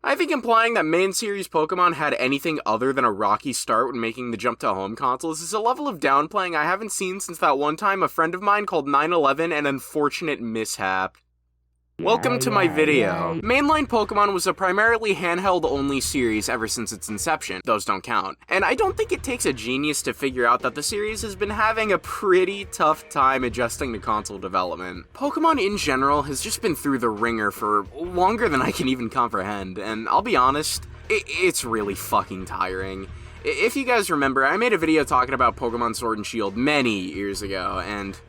I think implying that main series Pokemon had anything other than a rocky start when making the jump to home consoles is a level of downplaying I haven't seen since that one time a friend of mine called 9/11 an unfortunate mishap. Welcome to my video. Mainline Pokemon was a primarily handheld-only series ever since its inception. Those don't count. And I don't think it takes a genius to figure out that the series has been having a pretty tough time adjusting to console development. Pokemon in general has just been through the ringer for longer than I can even comprehend, and I'll be honest, it's really fucking tiring. If you guys remember, I made a video talking about Pokemon Sword and Shield many years ago, and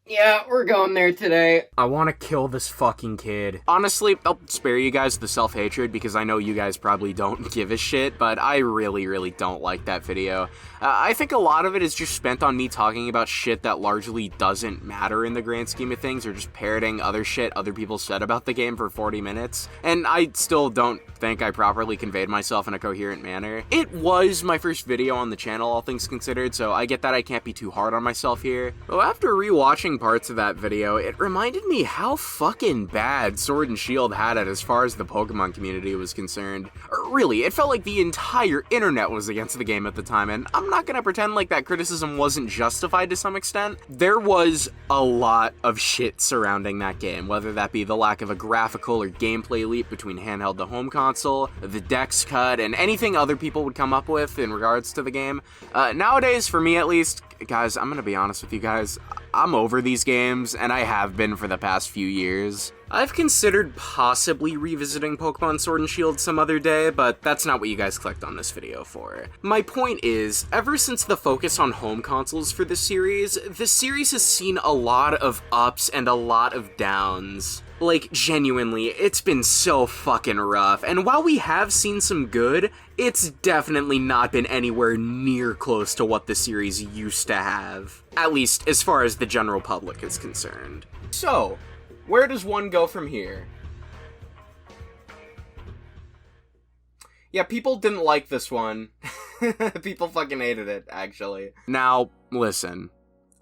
yeah, we're going there today. I want to kill this fucking kid. Honestly, I'll spare you guys the self-hatred because I know you guys probably don't give a shit, but I really don't like that video. I think a lot of it is just spent on me talking about shit that largely doesn't matter in the grand scheme of things, or just parroting other shit other people said about the game for 40 minutes, and I still don't think I properly conveyed myself in a coherent manner. It was my first video on the channel, all things considered, so I get that I can't be too hard on myself here. Though after rewatching parts of that video, it reminded me how fucking bad Sword and Shield had it as far as the Pokemon community was concerned. Really, it felt like the entire internet was against the game at the time, and I'm not gonna pretend like that criticism wasn't justified to some extent. There was a lot of shit surrounding that game, whether that be the lack of a graphical or gameplay leap between handheld to home console, the dex cut, and anything other people would come up with in regards to the game. Nowadays, for me at least, guys, I'm gonna be honest with you guys, I'm over these games, and I have been for the past few years. I've considered possibly revisiting Pokemon Sword and Shield some other day, but that's not what you guys clicked on this video for. My point is, ever since the focus on home consoles for the series has seen a lot of ups and a lot of downs. Like, genuinely, it's been so fucking rough, and while we have seen some good, it's definitely not been anywhere near close to what the series used to have. At least, as far as the general public is concerned. So, where does one go from here? Yeah, people didn't like this one. People fucking hated it, actually. Now, listen.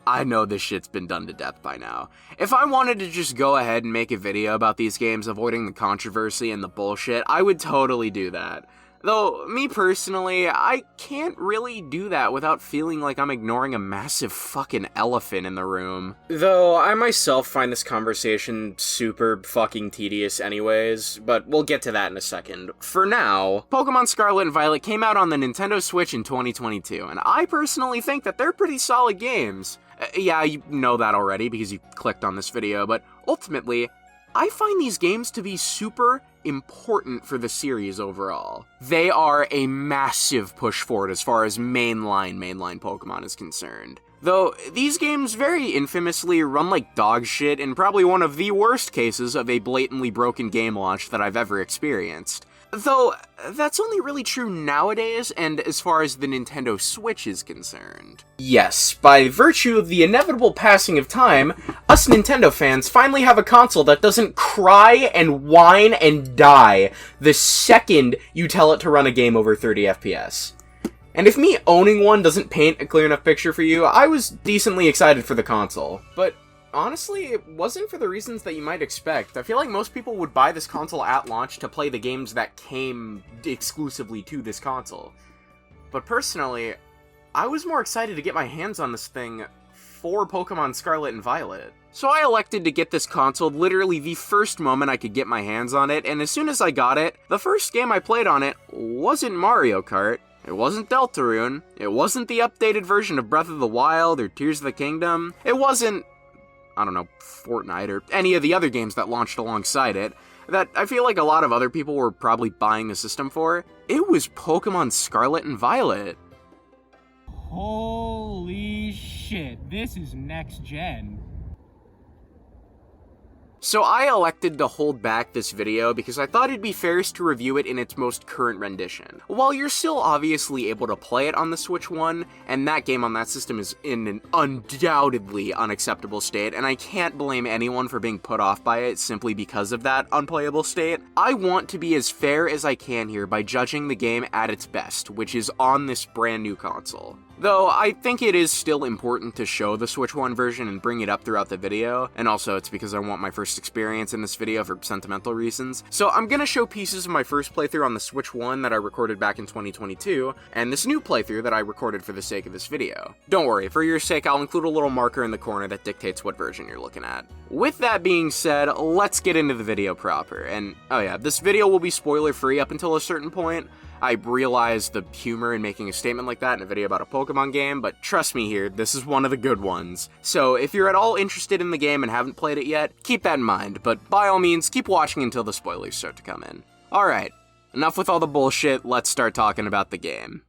I know this shit's been done to death by now. If I wanted to just go ahead and make a video about these games, avoiding the controversy and the bullshit, I would totally do that. Though, me personally, I can't really do that without feeling like I'm ignoring a massive fucking elephant in the room. Though, I myself find this conversation super fucking tedious anyways, but we'll get to that in a second. For now, Pokemon Scarlet and Violet came out on the Nintendo Switch in 2022, and I personally think that they're pretty solid games. Yeah, you know that already because you clicked on this video, but ultimately, I find these games to be super important for the series overall. They are a massive push forward as far as mainline Pokemon is concerned. Though, these games very infamously run like dog shit in probably one of the worst cases of a blatantly broken game launch that I've ever experienced. Though, that's only really true nowadays, and as far as the Nintendo Switch is concerned. Yes, by virtue of the inevitable passing of time, us Nintendo fans finally have a console that doesn't cry and whine and die the second you tell it to run a game over 30 FPS. And if me owning one doesn't paint a clear enough picture for you, I was decently excited for the console. But honestly, it wasn't for the reasons that you might expect. I feel like most people would buy this console at launch to play the games that came exclusively to this console. But personally, I was more excited to get my hands on this thing for Pokemon Scarlet and Violet. So I elected to get this console literally the first moment I could get my hands on it, and as soon as I got it, the first game I played on it wasn't Mario Kart, it wasn't Deltarune, it wasn't the updated version of Breath of the Wild or Tears of the Kingdom, it wasn't, I don't know, Fortnite or any of the other games that launched alongside it, that I feel like a lot of other people were probably buying the system for. It was Pokemon Scarlet and Violet. Holy shit, this is next gen. So I elected to hold back this video because I thought it'd be fairest to review it in its most current rendition. While you're still obviously able to play it on the Switch 1, and that game on that system is in an undoubtedly unacceptable state, and I can't blame anyone for being put off by it simply because of that unplayable state, I want to be as fair as I can here by judging the game at its best, which is on this brand new console. Though I think it is still important to show the Switch 1 version and bring it up throughout the video, and also it's because I want my first experience in this video for sentimental reasons. So I'm gonna show pieces of my first playthrough on the Switch 1 that I recorded back in 2022, and this new playthrough that I recorded for the sake of this video. Don't worry, for your sake I'll include a little marker in the corner that dictates what version you're looking at. With that being said, let's get into the video proper, and oh yeah, this video will be spoiler free up until a certain point. I realize the humor in making a statement like that in a video about a Pokemon game, but trust me here, this is one of the good ones. So if you're at all interested in the game and haven't played it yet, keep that in mind, but by all means, keep watching until the spoilers start to come in. Alright, enough with all the bullshit, let's start talking about the game.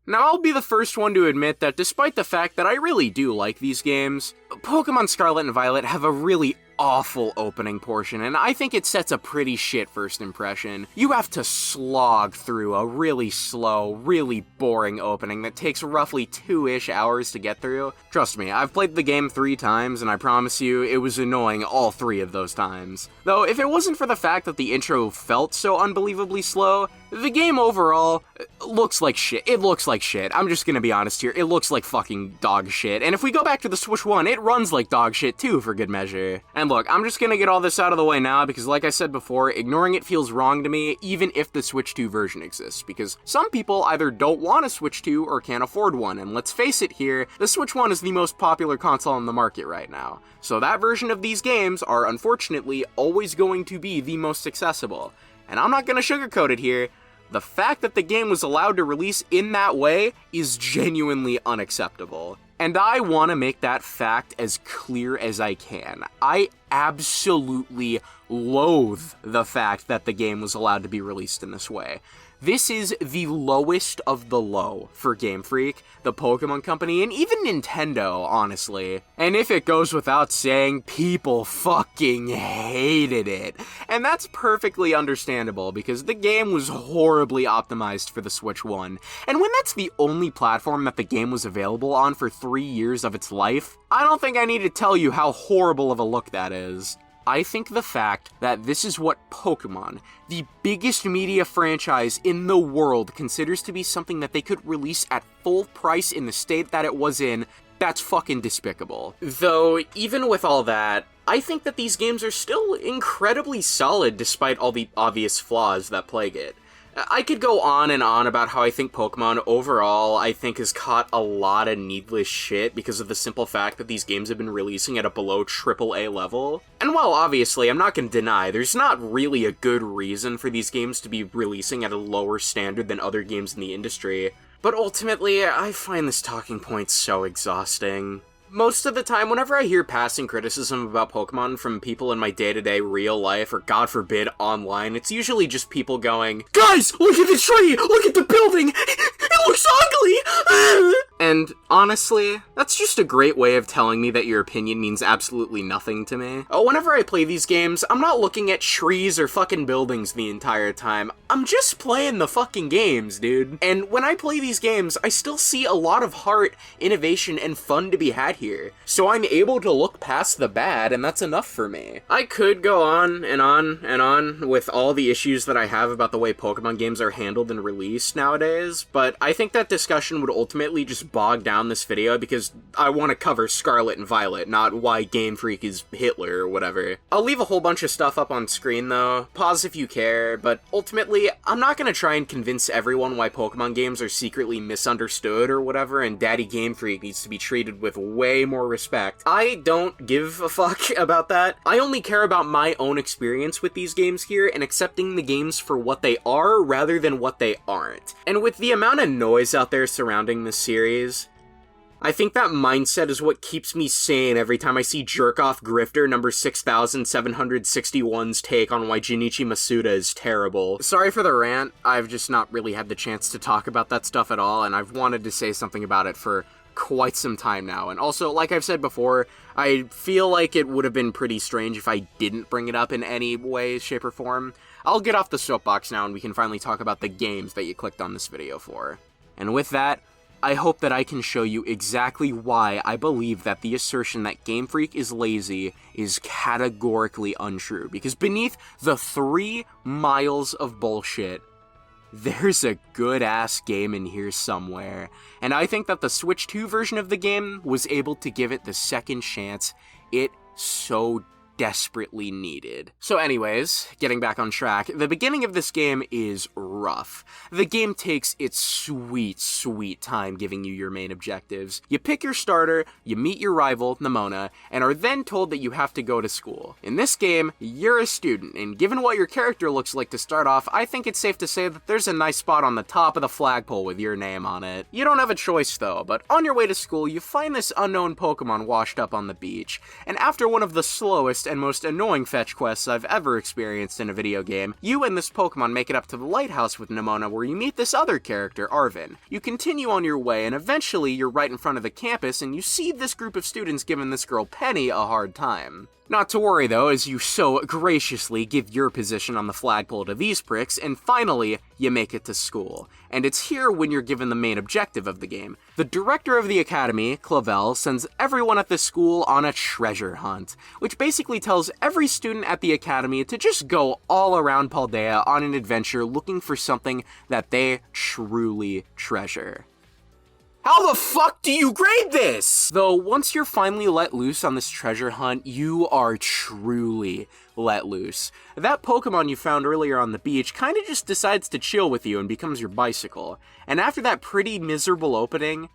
Now, I'll be the first one to admit that despite the fact that I really do like these games, Pokemon Scarlet and Violet have a really awful opening portion, and I think it sets a pretty shit first impression. You have to slog through a really slow, really boring opening that takes roughly 2-ish hours to get through. Trust me, I've played the game 3 times, and I promise you, it was annoying all 3 of those times. Though, if it wasn't for the fact that the intro felt so unbelievably slow, the game overall looks like shit. It looks like shit. I'm just gonna be honest here, it looks like fucking dog shit. And if we go back to the Switch 1, it runs like dog shit too, for good measure. And look, I'm just gonna get all this out of the way now because like I said before, ignoring it feels wrong to me even if the Switch 2 version exists, because some people either don't want a Switch 2 or can't afford one, and let's face it here, the Switch 1 is the most popular console on the market right now. So that version of these games are unfortunately always going to be the most accessible. And I'm not gonna sugarcoat it here, the fact that the game was allowed to release in that way is genuinely unacceptable. And I want to make that fact as clear as I can. I absolutely loathe the fact that the game was allowed to be released in this way. This is the lowest of the low for Game Freak, the Pokemon Company, and even Nintendo, honestly. And if it goes without saying, people fucking hated it. And that's perfectly understandable, because the game was horribly optimized for the Switch 1. And when that's the only platform that the game was available on for 3 years of its life, I don't think I need to tell you how horrible of a look that is. I think the fact that this is what Pokemon, the biggest media franchise in the world, considers to be something that they could release at full price in the state that it was in, that's fucking despicable. Though, even with all that, I think that these games are still incredibly solid despite all the obvious flaws that plague it. I could go on and on about how I think Pokemon overall, I think, has caught a lot of needless shit because of the simple fact that these games have been releasing at a below AAA level. And while obviously I'm not going to deny, there's not really a good reason for these games to be releasing at a lower standard than other games in the industry, but ultimately, I find this talking point so exhausting. Most of the time, whenever I hear passing criticism about Pokemon from people in my day-to-day real life, or god forbid, online, it's usually just people going, "Guys, look at the tree! Look at the building! It looks ugly!" And honestly, that's just a great way of telling me that your opinion means absolutely nothing to me. Whenever I play these games, I'm not looking at trees or fucking buildings the entire time. I'm just playing the fucking games, dude. And when I play these games, I still see a lot of heart, innovation, and fun to be had here. So I'm able to look past the bad, and that's enough for me. I could go on and on and on with all the issues that I have about the way Pokemon games are handled and released nowadays, but I think that discussion would ultimately just bog down this video because I want to cover Scarlet and Violet, not why Game Freak is Hitler or whatever. I'll leave a whole bunch of stuff up on screen though, pause if you care, but ultimately, I'm not gonna try and convince everyone why Pokemon games are secretly misunderstood or whatever, and Daddy Game Freak needs to be treated with way more respect. I don't give a fuck about that. I only care about my own experience with these games here and accepting the games for what they are rather than what they aren't. And with the amount of noise out there surrounding this series, I think that mindset is what keeps me sane every time I see Jerkoff Grifter number 6761's take on why Junichi Masuda is terrible. Sorry for the rant, I've just not really had the chance to talk about that stuff at all, and I've wanted to say something about it for quite some time now. And also, like I've said before, I feel like it would have been pretty strange if I didn't bring it up in any way, shape, or form. I'll get off the soapbox now and we can finally talk about the games that you clicked on this video for. And with that, I hope that I can show you exactly why I believe that the assertion that Game Freak is lazy is categorically untrue, because beneath the 3 miles of bullshit there's a good-ass game in here somewhere, and I think that the Switch 2 version of the game was able to give it the second chance it so desperately needed. So anyways, getting back on track, the beginning of this game is rough. The game takes its sweet time giving you your main objectives. You pick your starter, you meet your rival, Nemona, and are then told that you have to go to school. In this game, you're a student, and given what your character looks like to start off, I think it's safe to say that there's a nice spot on the top of the flagpole with your name on it. You don't have a choice though, but on your way to school, you find this unknown Pokemon washed up on the beach, and after one of the slowest and most annoying fetch quests I've ever experienced in a video game, you and this Pokemon make it up to the lighthouse with Nemona where you meet this other character, Arvin. You continue on your way and eventually you're right in front of the campus and you see this group of students giving this girl Penny a hard time. Not to worry though, as you so graciously give your position on the flagpole to these pricks, and finally, you make it to school. And it's here when you're given the main objective of the game. The director of the academy, Clavel, sends everyone at the school on a treasure hunt, which basically tells every student at the academy to just go all around Paldea on an adventure looking for something that they truly treasure. How the fuck do you grade this? Though, once you're finally let loose on this treasure hunt, you are truly let loose. That Pokemon you found earlier on the beach kinda just decides to chill with you and becomes your bicycle. And after that pretty miserable opening,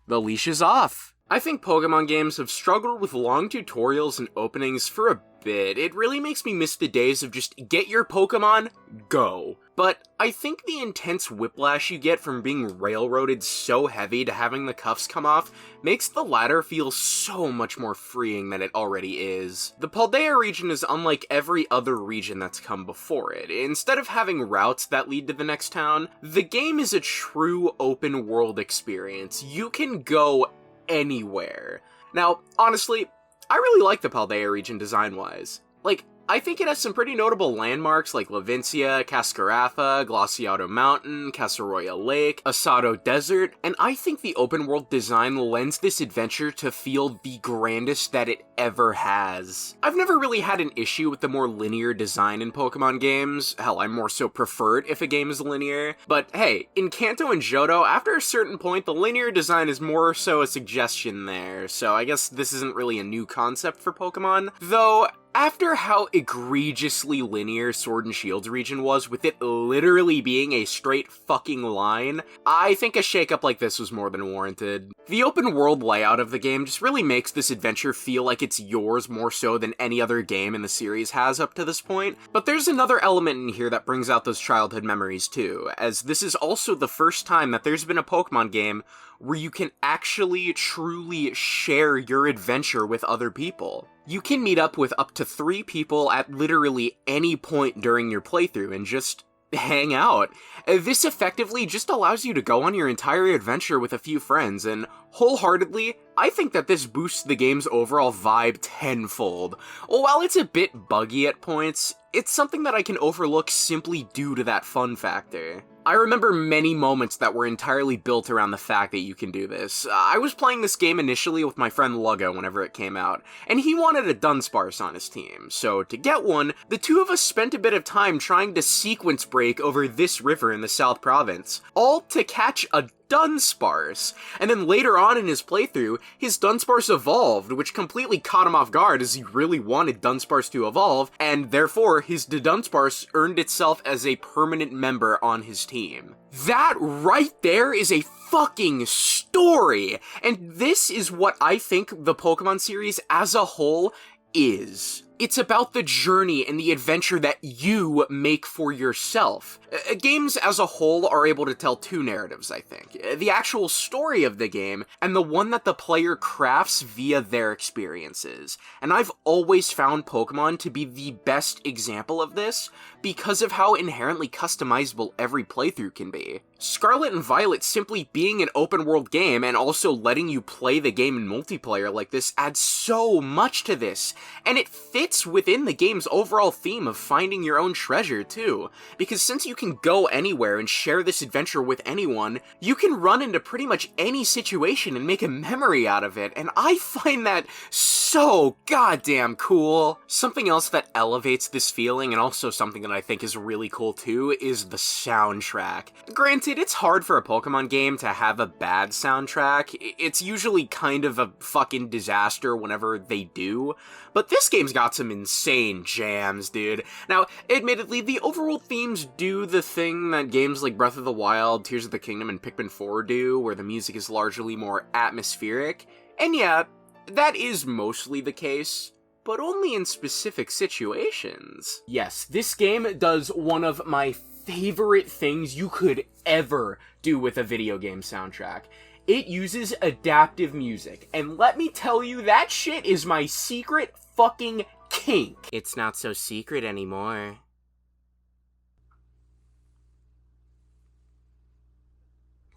the leash is off. I think Pokemon games have struggled with long tutorials and openings for a bit. It really makes me miss the days of just get your Pokemon, go. But I think the intense whiplash you get from being railroaded so heavy to having the cuffs come off makes the latter feel so much more freeing than it already is. The Paldea region is unlike every other region that's come before it. Instead of having routes that lead to the next town, the game is a true open world experience. You can go anywhere. Now, honestly, I really like the Paldea region design-wise. Like, I think it has some pretty notable landmarks like Levincia, Cascaratha, Glaciado Mountain, Casaroya Lake, Asado Desert, and I think the open world design lends this adventure to feel the grandest that it ever has. I've never really had an issue with the more linear design in Pokemon games. Hell, I more so prefer it if a game is linear. But hey, in Kanto and Johto, after a certain point, the linear design is more so a suggestion there, so I guess this isn't really a new concept for Pokemon. Though, after how egregiously linear Sword and Shield's region was, with it literally being a straight fucking line, I think a shakeup like this was more than warranted. The open world layout of the game just really makes this adventure feel like it's yours more so than any other game in the series has up to this point, but there's another element in here that brings out those childhood memories too, as this is also the first time that there's been a Pokemon game where you can actually truly share your adventure with other people. You can meet up with up to 3 people at literally any point during your playthrough and just hang out. This effectively just allows you to go on your entire adventure with a few friends, and wholeheartedly, I think that this boosts the game's overall vibe tenfold. While it's a bit buggy at points, it's something that I can overlook simply due to that fun factor. I remember many moments that were entirely built around the fact that you can do this. I was playing this game initially with my friend Luggo whenever it came out, and he wanted a Dunsparce on his team, so to get one, the two of us spent a bit of time trying to sequence break over this river in the South Province, all to catch a Dunsparce, and then later on in his playthrough, his Dunsparce evolved, which completely caught him off guard as he really wanted Dunsparce to evolve, and therefore his Dunsparce earned itself as a permanent member on his team. That right there is a fucking story! And this is what I think the Pokemon series as a whole is. It's about the journey and the adventure that you make for yourself. Games as a whole are able to tell 2 narratives, I think. The actual story of the game, and the one that the player crafts via their experiences. And I've always found Pokemon to be the best example of this, because of how inherently customizable every playthrough can be. Scarlet and Violet simply being an open world game and also letting you play the game in multiplayer like this adds so much to this, and it fits within the game's overall theme of finding your own treasure too, because since you can go anywhere and share this adventure with anyone, you can run into pretty much any situation and make a memory out of it, and I find that so so goddamn cool. Something else that elevates this feeling, and also something that I think is really cool too, is the soundtrack. Granted, it's hard for a Pokemon game to have a bad soundtrack. It's usually kind of a fucking disaster whenever they do, but this game's got some insane jams, dude. Now, admittedly, the overall themes do the thing that games like Breath of the Wild, Tears of the Kingdom, and Pikmin 4 do, where the music is largely more atmospheric. And yeah, that is mostly the case, but only in specific situations. Yes, this game does one of my favorite things you could ever do with a video game soundtrack. It uses adaptive music, and let me tell you, that shit is my secret fucking kink. It's not so secret anymore.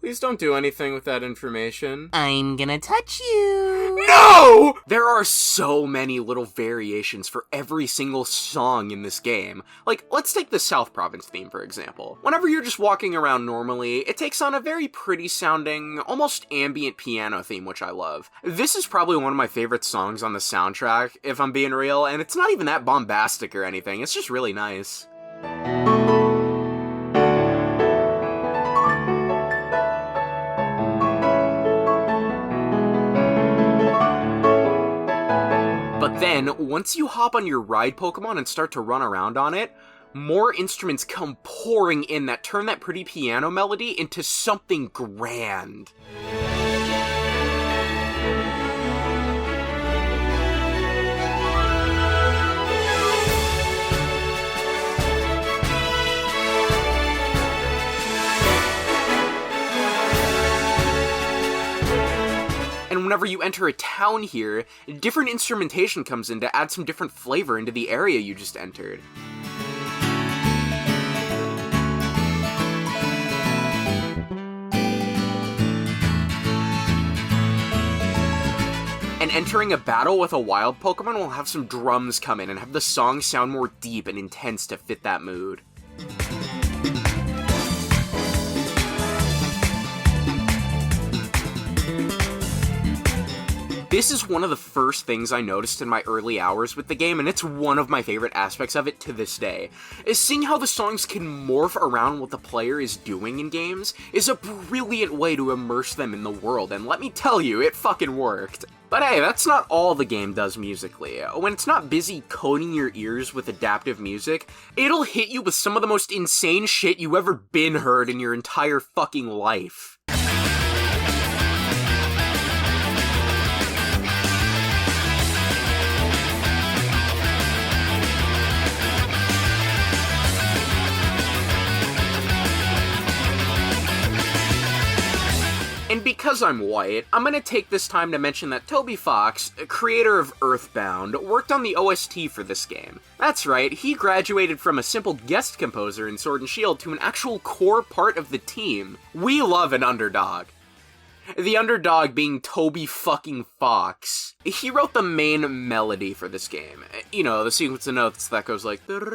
Please don't do anything with that information. I'm gonna touch you. No! There are so many little variations for every single song in this game. Like, let's take the South Province theme, for example. Whenever you're just walking around normally, it takes on a very pretty sounding, almost ambient piano theme, which I love. This is probably one of my favorite songs on the soundtrack, if I'm being real, and it's not even that bombastic or anything, it's just really nice. But then, once you hop on your ride Pokemon and start to run around on it, more instruments come pouring in that turn that pretty piano melody into something grand. And whenever you enter a town here, different instrumentation comes in to add some different flavor into the area you just entered. And entering a battle with a wild Pokemon will have some drums come in and have the song sound more deep and intense to fit that mood. This is one of the first things I noticed in my early hours with the game, and it's one of my favorite aspects of it to this day. Is seeing how the songs can morph around what the player is doing in games is a brilliant way to immerse them in the world, and let me tell you, it fucking worked. But hey, that's not all the game does musically. When it's not busy coating your ears with adaptive music, it'll hit you with some of the most insane shit you ever been heard in your entire fucking life. And because I'm white, I'm gonna take this time to mention that Toby Fox, creator of Earthbound, worked on the OST for this game. That's right, he graduated from a simple guest composer in Sword and Shield to an actual core part of the team. We love an underdog. The underdog being Toby fucking Fox. He wrote the main melody for this game. You know, the sequence of notes that goes like... or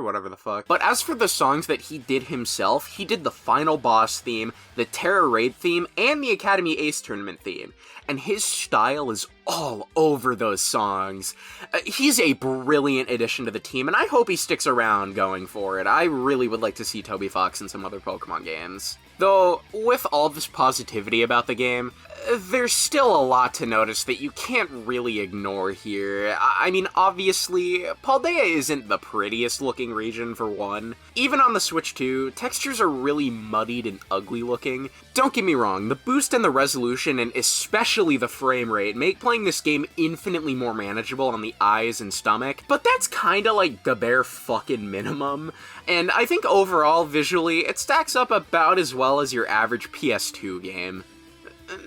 whatever the fuck. But as for the songs that he did himself, he did the Final Boss theme, the Tera Raid theme, and the Academy Ace Tournament theme. And his style is all over those songs. He's a brilliant addition to the team, and I hope he sticks around going forward. I really would like to see Toby Fox in some other Pokemon games. Though, with all this positivity about the game, there's still a lot to notice that you can't really ignore here. I mean, obviously, Paldea isn't the prettiest looking region, for one. Even on the Switch 2, textures are really muddied and ugly looking. Don't get me wrong, the boost in the resolution and especially the frame rate make playing this game infinitely more manageable on the eyes and stomach, but that's kinda like the bare fucking minimum. And I think overall, visually, it stacks up about as well as your average PS2 game.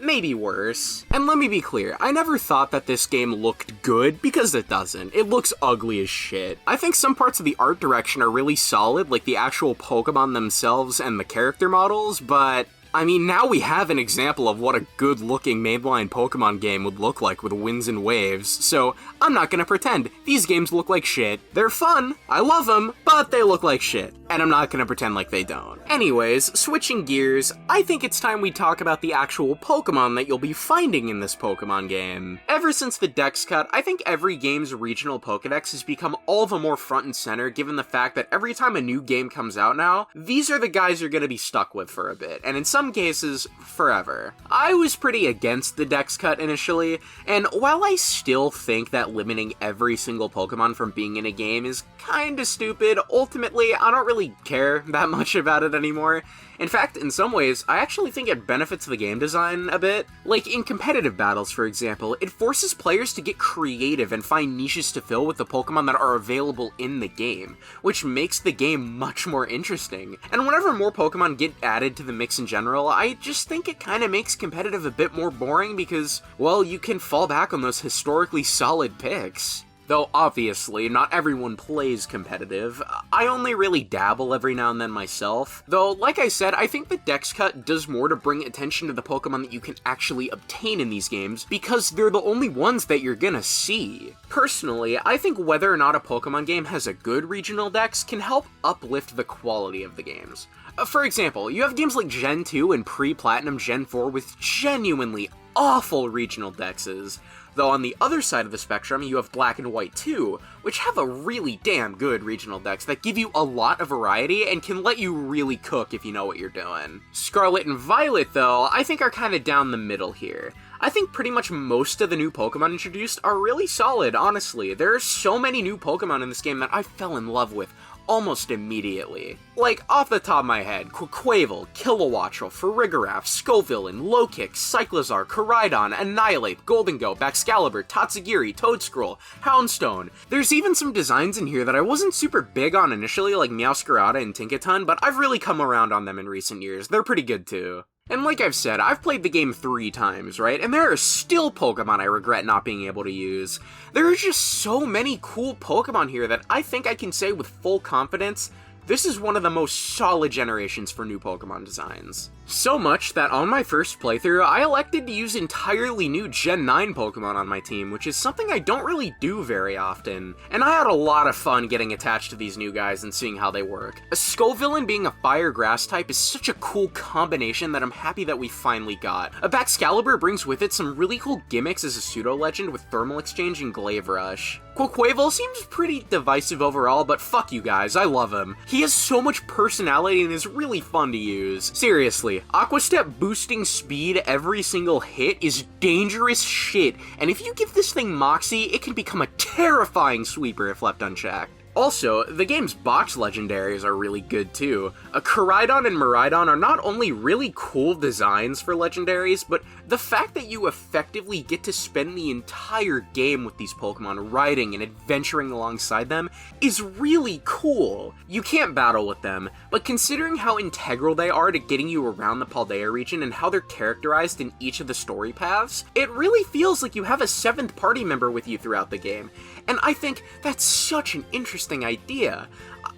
Maybe worse. And let me be clear, I never thought that this game looked good, because it doesn't. It looks ugly as shit. I think some parts of the art direction are really solid, like the actual Pokemon themselves and the character models, but I mean, now we have an example of what a good-looking mainline Pokemon game would look like with winds and waves, so I'm not gonna pretend. These games look like shit. They're fun, I love them, but they look like shit, and I'm not gonna pretend like they don't. Anyways, switching gears, I think it's time we talk about the actual Pokemon that you'll be finding in this Pokemon game. Ever since the Dex cut, I think every game's regional Pokedex has become all the more front and center given the fact that every time a new game comes out now, these are the guys you're gonna be stuck with for a bit, and in some cases, forever. I was pretty against the Dex cut initially, and while I still think that limiting every single Pokemon from being in a game is kinda stupid, ultimately, I don't really care that much about it anymore. In fact, in some ways, I actually think it benefits the game design a bit. Like, in competitive battles, for example, it forces players to get creative and find niches to fill with the Pokemon that are available in the game, which makes the game much more interesting. And whenever more Pokemon get added to the mix in general, I just think it kinda makes competitive a bit more boring because, well, you can fall back on those historically solid picks. Though, obviously, not everyone plays competitive. I only really dabble every now and then myself. Though, like I said, I think the Dex cut does more to bring attention to the Pokemon that you can actually obtain in these games, because they're the only ones that you're gonna see. Personally, I think whether or not a Pokemon game has a good regional Dex can help uplift the quality of the games. For example, you have games like Gen 2 and pre-Platinum Gen 4 with genuinely awful regional Dexes. Though on the other side of the spectrum, you have Black and White 2, which have a really damn good regional dex that give you a lot of variety and can let you really cook if you know what you're doing. Scarlet and Violet, though, I think are kinda down the middle here. I think pretty much most of the new Pokemon introduced are really solid, honestly. There are so many new Pokemon in this game that I fell in love with almost immediately. Like, off the top of my head, Quaquaval, Kilowattrel, Farigiraf, Scovillain, Lokick, Cyclizar, Koraidon, Annihilate, Goldengo, Baxcalibur, Tatsugiri, Toedscroll, Houndstone. There's even some designs in here that I wasn't super big on initially, like Meowscarada and Tinkaton, but I've really come around on them in recent years. They're pretty good too. And like I've said, I've played the game 3 times, right? And there are still Pokemon I regret not being able to use. There are just so many cool Pokemon here that I think I can say with full confidence, this is one of the most solid generations for new Pokemon designs. So much that on my first playthrough, I elected to use entirely new Gen 9 Pokemon on my team, which is something I don't really do very often. And I had a lot of fun getting attached to these new guys and seeing how they work. A Scovillain being a Fire-Grass type is such a cool combination that I'm happy that we finally got. A Baxcalibur brings with it some really cool gimmicks as a pseudo-legend with Thermal Exchange and Glaive Rush. Quaquaval seems pretty divisive overall, but fuck you guys, I love him. He has so much personality and is really fun to use. Seriously, Aqua Step boosting speed every single hit is dangerous shit, and if you give this thing Moxie, it can become a terrifying sweeper if left unchecked. Also, the game's box legendaries are really good too. A Koraidon and Miraidon are not only really cool designs for legendaries, but the fact that you effectively get to spend the entire game with these Pokemon riding and adventuring alongside them is really cool. You can't battle with them, but considering how integral they are to getting you around the Paldea region and how they're characterized in each of the story paths, it really feels like you have a 7th party member with you throughout the game. And I think that's such an interesting idea.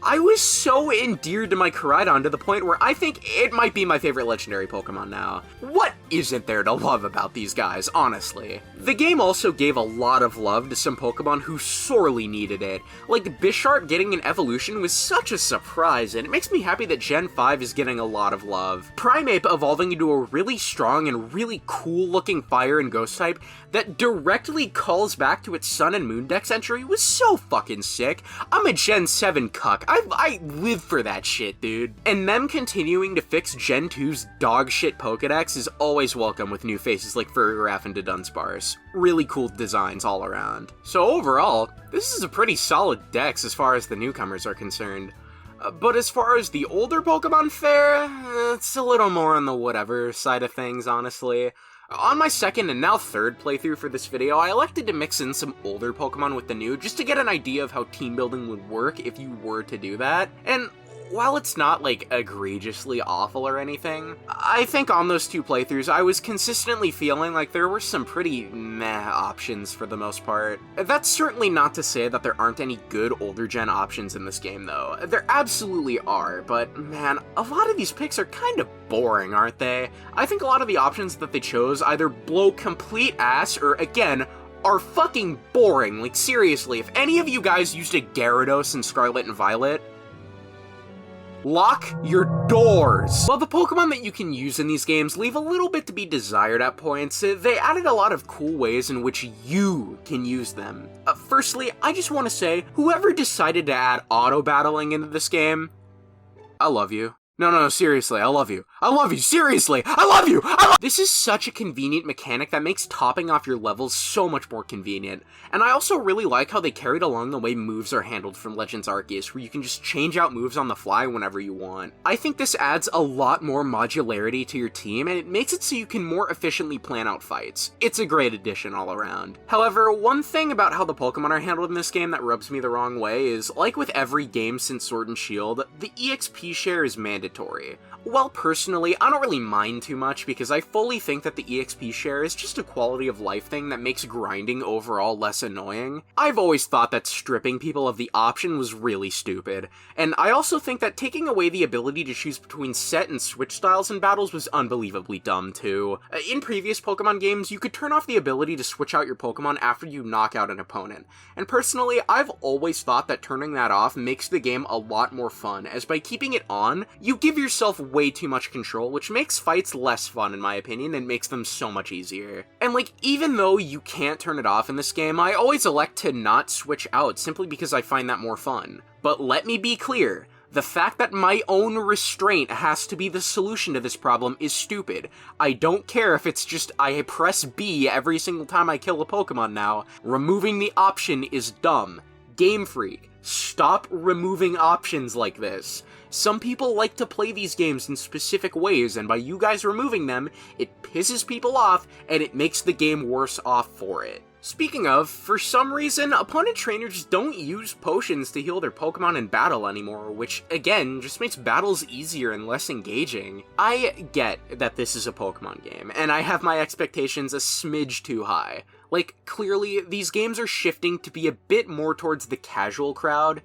I was so endeared to my Koraidon to the point where I think it might be my favorite legendary Pokemon now. What isn't there to love about these guys, honestly? The game also gave a lot of love to some Pokemon who sorely needed it. Like, Bisharp getting an evolution was such a surprise, and it makes me happy that Gen 5 is getting a lot of love. Primeape evolving into a really strong and really cool looking fire and ghost type that directly calls back to its Sun and Moon Dex entry was so fucking sick. I'm a Gen 7 cuck. I live for that shit, dude. And them continuing to fix Gen 2's dog shit Pokedex is always welcome with new faces like Farigiraf and Dunsparce. Really cool designs all around. So overall, this is a pretty solid dex as far as the newcomers are concerned. But as far as the older Pokemon fare, it's a little more on the whatever side of things, honestly. On my second and now third playthrough for this video, I elected to mix in some older Pokemon with the new, just to get an idea of how team building would work if you were to do that. And while it's not, like, egregiously awful or anything, I think on those 2 playthroughs, I was consistently feeling like there were some pretty meh options for the most part. That's certainly not to say that there aren't any good older-gen options in this game, though. There absolutely are, but man, a lot of these picks are kind of boring, aren't they? I think a lot of the options that they chose either blow complete ass or, again, are fucking boring. Like, seriously, if any of you guys used a Gyarados in Scarlet and Violet, lock your doors! While the Pokemon that you can use in these games leave a little bit to be desired at points, they added a lot of cool ways in which you can use them. Firstly, I just want to say, whoever decided to add auto-battling into this game, I love you. No, seriously, I love you. I love you, seriously! I love you! This is such a convenient mechanic that makes topping off your levels so much more convenient. And I also really like how they carried along the way moves are handled from Legends Arceus, where you can just change out moves on the fly whenever you want. I think this adds a lot more modularity to your team, and it makes it so you can more efficiently plan out fights. It's a great addition all around. However, one thing about how the Pokemon are handled in this game that rubs me the wrong way is, like with every game since Sword and Shield, the EXP share is mandatory. While personally, I don't really mind too much because I fully think that the EXP share is just a quality of life thing that makes grinding overall less annoying, I've always thought that stripping people of the option was really stupid, and I also think that taking away the ability to choose between set and switch styles in battles was unbelievably dumb too. In previous Pokemon games, you could turn off the ability to switch out your Pokemon after you knock out an opponent, and personally, I've always thought that turning that off makes the game a lot more fun, as by keeping it on, you give yourself way too much control, which makes fights less fun in my opinion and makes them so much easier. And like, even though you can't turn it off in this game, I always elect to not switch out simply because I find that more fun. But let me be clear, the fact that my own restraint has to be the solution to this problem is stupid. I don't care if it's just I press B every single time I kill a Pokemon now. Removing the option is dumb. Game Freak, stop removing options like this. Some people like to play these games in specific ways, and by you guys removing them, it pisses people off, and it makes the game worse off for it. Speaking of, for some reason, opponent trainers don't use potions to heal their Pokemon in battle anymore, which, again, just makes battles easier and less engaging. I get that this is a Pokemon game, and I have my expectations a smidge too high. Like, clearly, these games are shifting to be a bit more towards the casual crowd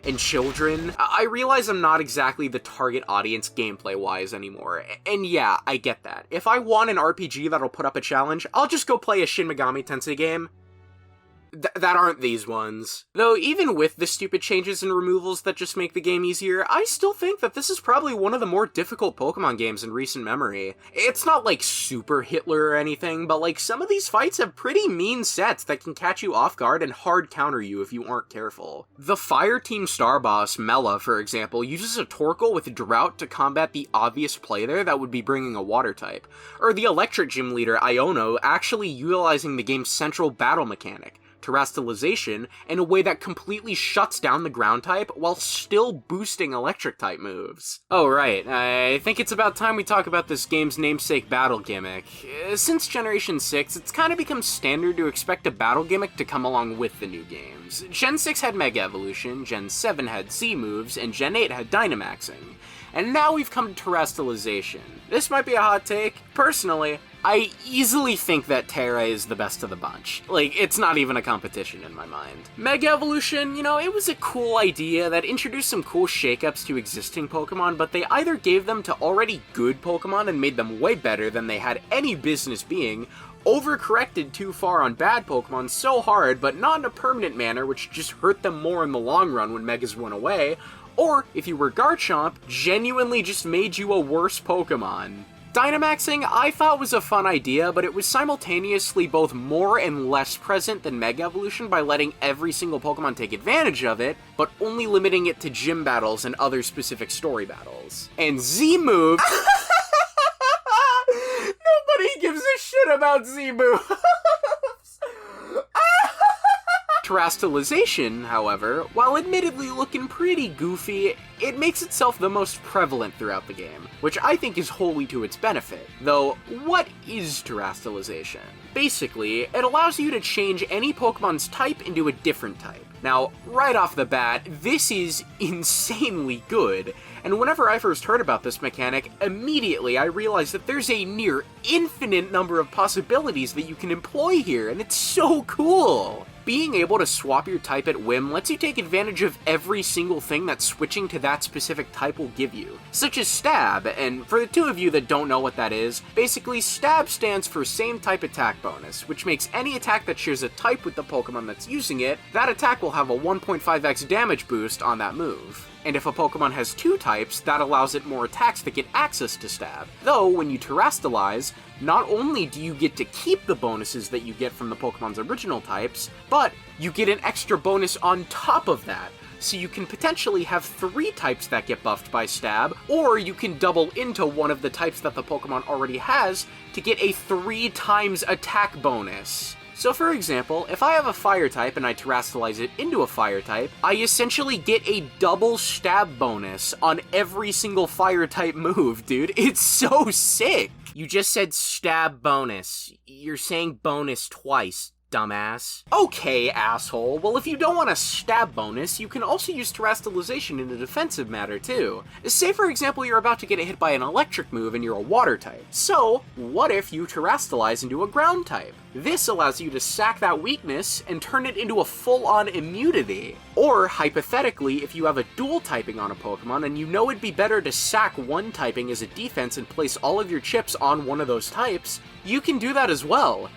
and children. I realize I'm not exactly the target audience gameplay-wise anymore, and yeah, I get that. If I want an RPG that'll put up a challenge, I'll just go play a Shin Megami Tensei game. That aren't these ones. Though even with the stupid changes and removals that just make the game easier, I still think that this is probably one of the more difficult Pokemon games in recent memory. It's not like super Hitler or anything, but like some of these fights have pretty mean sets that can catch you off guard and hard counter you if you aren't careful. The Fire Team Star Boss, Mela, for example, uses a Torkoal with Drought to combat the obvious play there that would be bringing a Water type. Or the Electric Gym Leader, Iono, actually utilizing the game's central battle mechanic, Terastalization, in a way that completely shuts down the ground type while still boosting electric type moves. Oh right, I think it's about time we talk about this game's namesake battle gimmick. Since Generation 6, it's kind of become standard to expect a battle gimmick to come along with the new games. Gen 6 had Mega Evolution, Gen 7 had Z moves, and Gen 8 had Dynamaxing. And now we've come to Terastalization. This might be a hot take. Personally, I easily think that Tera is the best of the bunch. Like, it's not even a competition in my mind. Mega Evolution, you know, it was a cool idea that introduced some cool shakeups to existing Pokemon, but they either gave them to already good Pokemon and made them way better than they had any business being, overcorrected too far on bad Pokemon so hard, but not in a permanent manner, which just hurt them more in the long run when Megas went away, or, if you were Garchomp, genuinely just made you a worse Pokemon. Dynamaxing, I thought was a fun idea, but it was simultaneously both more and less present than Mega Evolution by letting every single Pokemon take advantage of it, but only limiting it to gym battles and other specific story battles. And Z-Move... Nobody gives a shit about Z-Moves! Terastalization, however, while admittedly looking pretty goofy, it makes itself the most prevalent throughout the game, which I think is wholly to its benefit. Though, what is Terastalization? Basically, it allows you to change any Pokemon's type into a different type. Now, right off the bat, this is insanely good, and whenever I first heard about this mechanic, immediately I realized that there's a near infinite number of possibilities that you can employ here, and it's so cool! Being able to swap your type at whim lets you take advantage of every single thing that switching to that specific type will give you, such as Stab, and for the two of you that don't know what that is, basically Stab stands for same type attack bonus, which makes any attack that shares a type with the Pokemon that's using it, that attack will have a 1.5x damage boost on that move. And if a Pokemon has two types, that allows it more attacks that get access to Stab. Though, when you Terastalize, not only do you get to keep the bonuses that you get from the Pokemon's original types, but you get an extra bonus on top of that. So you can potentially have 3 types that get buffed by Stab, or you can double into one of the types that the Pokemon already has to get a 3 times attack bonus. So for example, if I have a fire type and I Terastalize it into a fire type, I essentially get a double stab bonus on every single fire type move, dude. It's so sick! You just said stab bonus. You're saying bonus twice, dumbass. Okay, asshole. Well, if you don't want a stab bonus, you can also use Terastalization in a defensive matter, too. Say, for example, you're about to get hit by an electric move and you're a water type. So, what if you Terastalize into a ground type? This allows you to sack that weakness and turn it into a full-on immunity. Or, hypothetically, if you have a dual typing on a Pokemon and you know it'd be better to sack one typing as a defense and place all of your chips on one of those types, you can do that as well.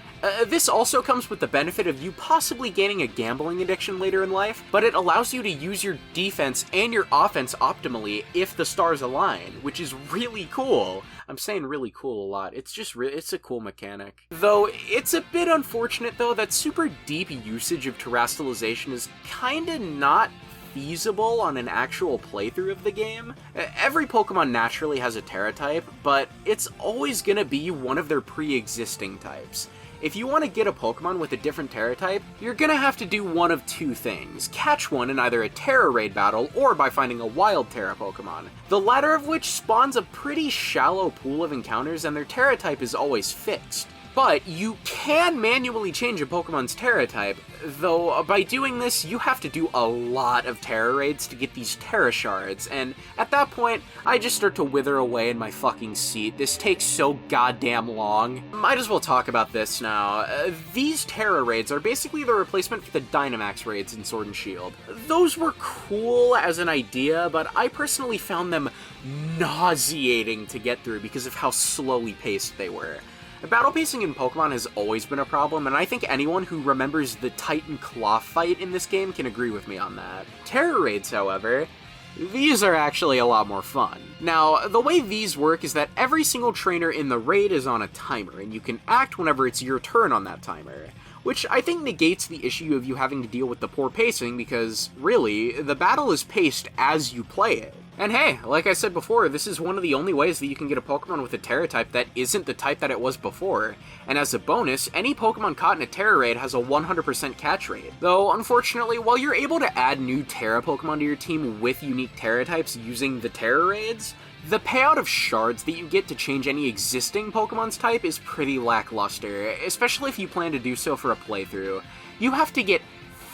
This also comes with the benefit of you possibly gaining a gambling addiction later in life, but it allows you to use your defense and your offense optimally if the stars align, which is really cool. I'm saying really cool a lot. It's just it's a cool mechanic. Though, it's a bit unfortunate though that super deep usage of Terastalization is kinda not feasible on an actual playthrough of the game. Every Pokemon naturally has a Tera type, but it's always gonna be one of their pre-existing types. If you want to get a Pokemon with a different Tera type, you're gonna have to do one of 2 things. Catch one in either a Tera raid battle or by finding a wild Tera Pokemon. The latter of which spawns a pretty shallow pool of encounters and their Tera type is always fixed. But you can manually change a Pokemon's Tera type, though by doing this, you have to do a lot of Tera raids to get these Tera shards, and at that point, I just start to wither away in my fucking seat. This takes so goddamn long. Might as well talk about this now. These Tera raids are basically the replacement for the Dynamax raids in Sword and Shield. Those were cool as an idea, but I personally found them nauseating to get through because of how slowly paced they were. Battle pacing in Pokemon has always been a problem, and I think anyone who remembers the Titan Claw fight in this game can agree with me on that. Tera raids, however, these are actually a lot more fun. Now, the way these work is that every single trainer in the raid is on a timer, and you can act whenever it's your turn on that timer. Which I think negates the issue of you having to deal with the poor pacing, because, really, the battle is paced as you play it. And hey, like I said before, this is one of the only ways that you can get a Pokemon with a Tera type that isn't the type that it was before. And as a bonus, any Pokemon caught in a Tera raid has a 100% catch rate. Though, unfortunately, while you're able to add new Tera Pokemon to your team with unique Tera types using the Tera raids, the payout of shards that you get to change any existing Pokemon's type is pretty lackluster, especially if you plan to do so for a playthrough. You have to get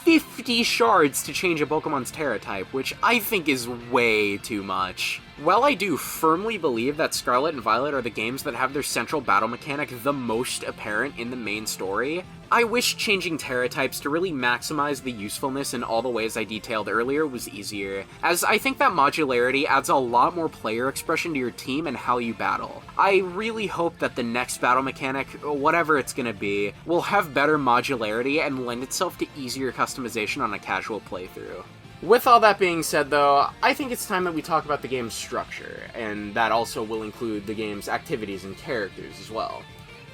50 shards to change a Pokemon's Tera type, which I think is way too much. While I do firmly believe that Scarlet and Violet are the games that have their central battle mechanic the most apparent in the main story, I wish changing Tera types to really maximize the usefulness in all the ways I detailed earlier was easier, as I think that modularity adds a lot more player expression to your team and how you battle. I really hope that the next battle mechanic, whatever it's gonna be, will have better modularity and lend itself to easier customization on a casual playthrough. With all that being said, though, I think it's time that we talk about the game's structure, and that also will include the game's activities and characters as well.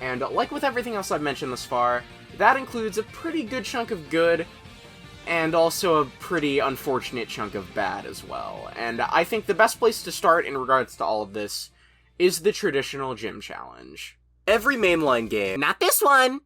And like with everything else I've mentioned thus far, that includes a pretty good chunk of good, and also a pretty unfortunate chunk of bad as well. And I think the best place to start in regards to all of this is the traditional gym challenge. Every mainline game, Not this one!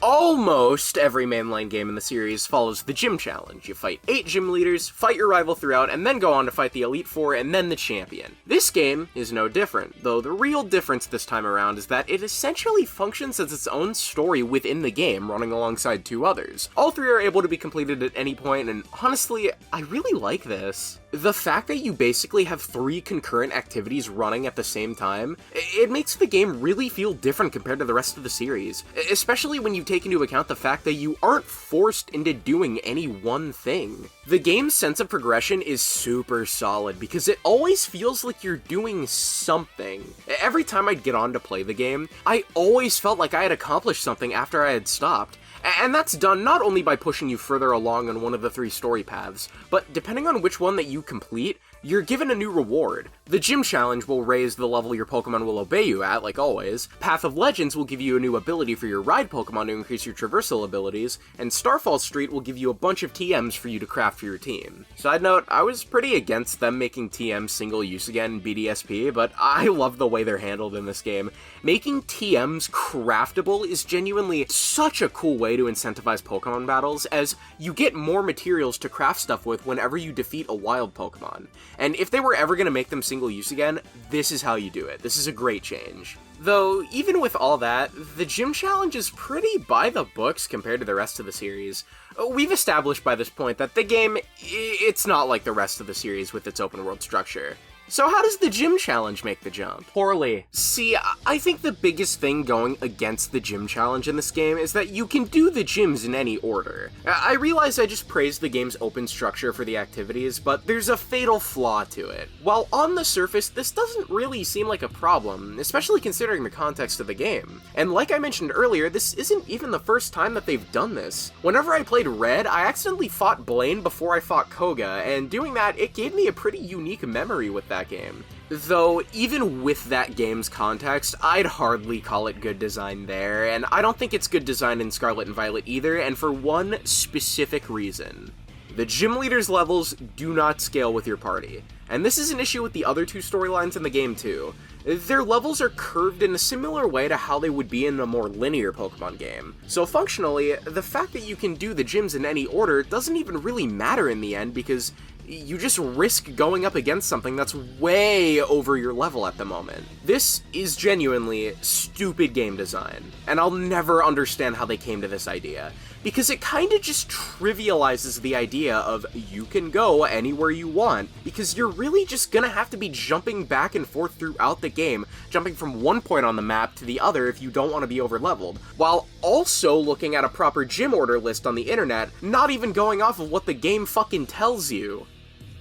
Almost every mainline game in the series follows the gym challenge. You fight 8 gym leaders, fight your rival throughout, and then go on to fight the Elite Four and then the champion. This game is no different, though the real difference this time around is that it essentially functions as its own story within the game, running alongside 2 others. All 3 are able to be completed at any point, and honestly, I really like this. The fact that you basically have 3 concurrent activities running at the same time, it makes the game really feel different compared to the rest of the series, especially when you take into account the fact that you aren't forced into doing any one thing. The game's sense of progression is super solid because it always feels like you're doing something. Every time I'd get on to play the game, I always felt like I had accomplished something after I had stopped. And that's done not only by pushing you further along on one of the 3 story paths, but depending on which one that you complete, you're given a new reward. The Gym Challenge will raise the level your Pokemon will obey you at, like always. Path of Legends will give you a new ability for your Ride Pokemon to increase your traversal abilities, and Starfall Street will give you a bunch of TMs for you to craft for your team. Side note, I was pretty against them making TMs single use again in BDSP, but I love the way they're handled in this game. Making TMs craftable is genuinely such a cool way to incentivize Pokemon battles, as you get more materials to craft stuff with whenever you defeat a wild Pokemon. And if they were ever going to make them single use again, this is how you do it. This is a great change. Though, even with all that, the Gym Challenge is pretty by the books compared to the rest of the series. We've established by this point that the game, it's not like the rest of the series with its open world structure. So how does the Gym Challenge make the jump? Poorly. See, I think the biggest thing going against the Gym Challenge in this game is that you can do the gyms in any order. I realize I just praised the game's open structure for the activities, but there's a fatal flaw to it. While on the surface, this doesn't really seem like a problem, especially considering the context of the game. And like I mentioned earlier, this isn't even the first time that they've done this. Whenever I played Red, I accidentally fought Blaine before I fought Koga, and doing that, it gave me a pretty unique memory with that game. Though, even with that game's context, I'd hardly call it good design there, and I don't think it's good design in Scarlet and Violet either, and for one specific reason. The gym leaders' levels do not scale with your party, and this is an issue with the other 2 storylines in the game too. Their levels are curved in a similar way to how they would be in a more linear Pokemon game. So functionally, the fact that you can do the gyms in any order doesn't even really matter in the end because you just risk going up against something that's way over your level at the moment. This is genuinely stupid game design, and I'll never understand how they came to this idea, because it kinda just trivializes the idea of you can go anywhere you want, because you're really just gonna have to be jumping back and forth throughout the game, jumping from one point on the map to the other if you don't want to be over-leveled, while also looking at a proper gym order list on the internet, not even going off of what the game fucking tells you.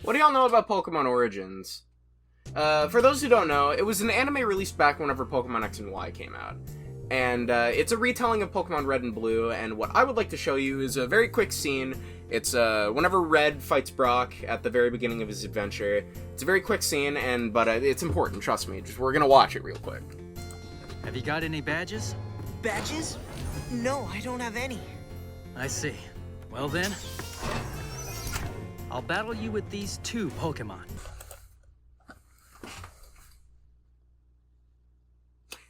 What do y'all know about Pokemon Origins? For those who don't know, it was an anime released back whenever Pokemon X and Y came out. And it's a retelling of Pokemon Red and Blue, and what I would like to show you is a very quick scene. It's whenever Red fights Brock at the very beginning of his adventure. It's a very quick scene, but it's important, trust me. We're gonna watch it real quick. Have you got any badges? Badges? No, I don't have any. I see. Well then, I'll battle you with these 2 Pokemon.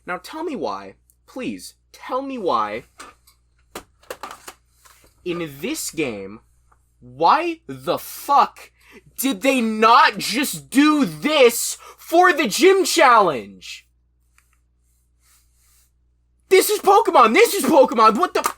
Now tell me why, please, tell me why, in this game, why the fuck did they not just do this for the Gym Challenge? This is Pokemon, what the...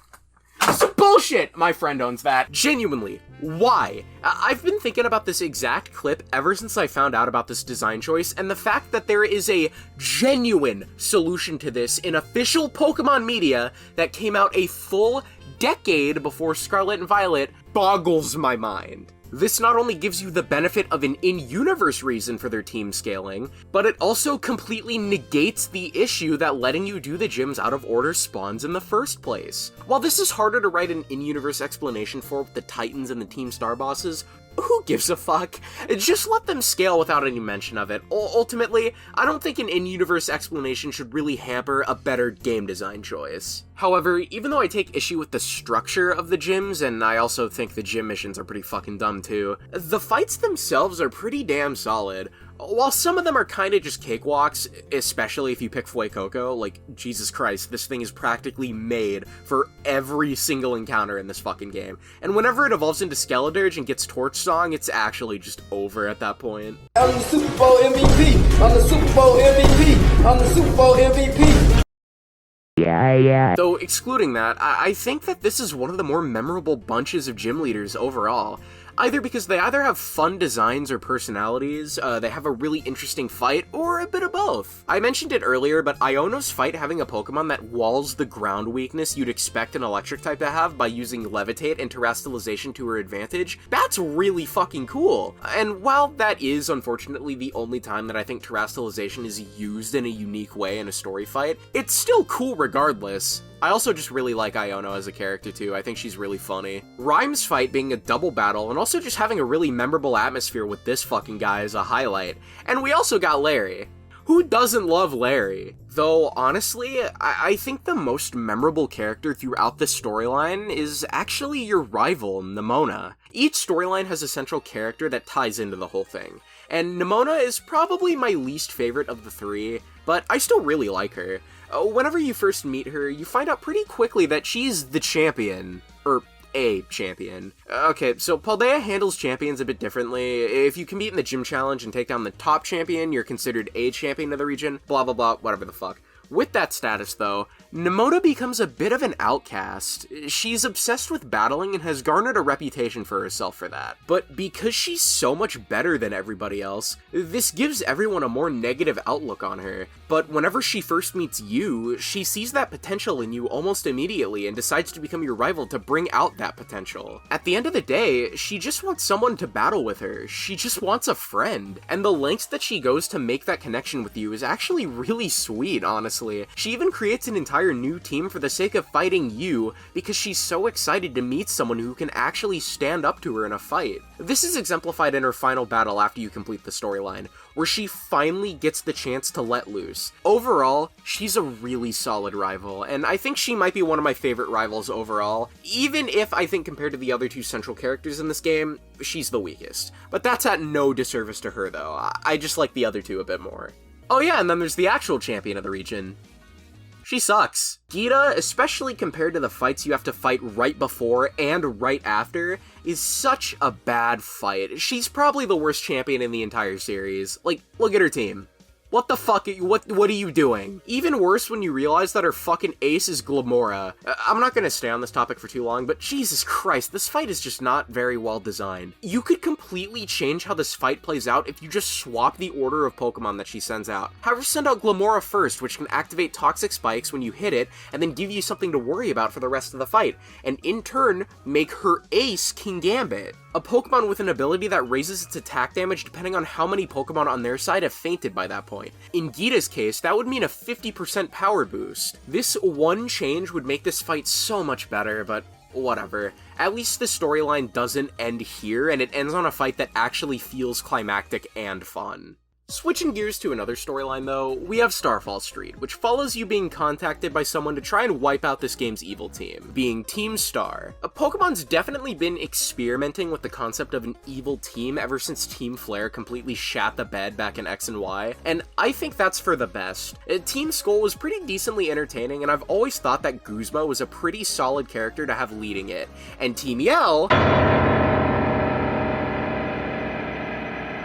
This is bullshit! My friend owns that. Genuinely, why? I've been thinking about this exact clip ever since I found out about this design choice, and the fact that there is a genuine solution to this in official Pokemon media that came out a full decade before Scarlet and Violet boggles my mind. This not only gives you the benefit of an in-universe reason for their team scaling, but it also completely negates the issue that letting you do the gyms out of order spawns in the first place. While this is harder to write an in-universe explanation for with the Titans and the Team Star bosses, who gives a fuck? Just let them scale without any mention of it. Ultimately, I don't think an in-universe explanation should really hamper a better game design choice. However, even though I take issue with the structure of the gyms, and I also think the gym missions are pretty fucking dumb too, the fights themselves are pretty damn solid. While some of them are kinda just cakewalks, especially if you pick Fuecoco, like, Jesus Christ, this thing is practically made for every single encounter in this fucking game. And whenever it evolves into Skeledirge and gets Torch Song, it's actually just over at that point. I'm the Super Bowl MVP! I'm the Super Bowl MVP! I'm the Super Bowl MVP! Yeah. Though, excluding that, I think that this is one of the more memorable bunches of gym leaders overall. Either because they either have fun designs or personalities, they have a really interesting fight, or a bit of both. I mentioned it earlier, but Iono's fight having a Pokemon that walls the ground weakness you'd expect an electric type to have by using Levitate and Terastalization to her advantage, that's really fucking cool. And while that is, unfortunately, the only time that I think Terastalization is used in a unique way in a story fight, it's still cool regardless. I also just really like Iono as a character too, I think she's really funny. Rhyme's fight being a double battle, and also just having a really memorable atmosphere with this fucking guy is a highlight. And we also got Larry. Who doesn't love Larry? Though, honestly, I think the most memorable character throughout the storyline is actually your rival, Nemona. Each storyline has a central character that ties into the whole thing, and Nemona is probably my least favorite of the three, but I still really like her. Whenever you first meet her, you find out pretty quickly that she's the champion. A champion. Okay, so Paldea handles champions a bit differently. If you compete in the gym challenge and take down the top champion, you're considered a champion of the region, blah blah blah, whatever the fuck. With that status, though, Nemona becomes a bit of an outcast. She's obsessed with battling and has garnered a reputation for herself for that. But because she's so much better than everybody else, this gives everyone a more negative outlook on her. But whenever she first meets you, she sees that potential in you almost immediately and decides to become your rival to bring out that potential. At the end of the day, she just wants someone to battle with her. She just wants a friend. And the lengths that she goes to make that connection with you is actually really sweet, honestly. She even creates an entire new team for the sake of fighting you because she's so excited to meet someone who can actually stand up to her in a fight. This is exemplified in her final battle after you complete the storyline, where she finally gets the chance to let loose. Overall, she's a really solid rival, and I think she might be one of my favorite rivals overall, even if I think compared to the other two central characters in this game, she's the weakest. But that's at no disservice to her though, I just like the other two a bit more. Oh yeah, and then there's the actual champion of the region. She sucks. Geeta, especially compared to the fights you have to fight right before and right after, is such a bad fight. She's probably the worst champion in the entire series. Like, look at her team. What the fuck, what are you doing? Even worse when you realize that her fucking ace is Glamora. I'm not gonna stay on this topic for too long, but Jesus Christ, this fight is just not very well designed. You could completely change how this fight plays out if you just swap the order of Pokemon that she sends out. Have her send out Glamora first, which can activate Toxic Spikes when you hit it, and then give you something to worry about for the rest of the fight, and in turn, make her ace King Gambit. A Pokemon with an ability that raises its attack damage depending on how many Pokemon on their side have fainted by that point. In Geeta's case, that would mean a 50% power boost. This one change would make this fight so much better, but whatever. At least the storyline doesn't end here, and it ends on a fight that actually feels climactic and fun. Switching gears to another storyline though, we have Starfall Street, which follows you being contacted by someone to try and wipe out this game's evil team, being Team Star. Pokemon's definitely been experimenting with the concept of an evil team ever since Team Flare completely shat the bed back in X and Y, and I think that's for the best. Team Skull was pretty decently entertaining, and I've always thought that Guzma was a pretty solid character to have leading it, and Team Yell...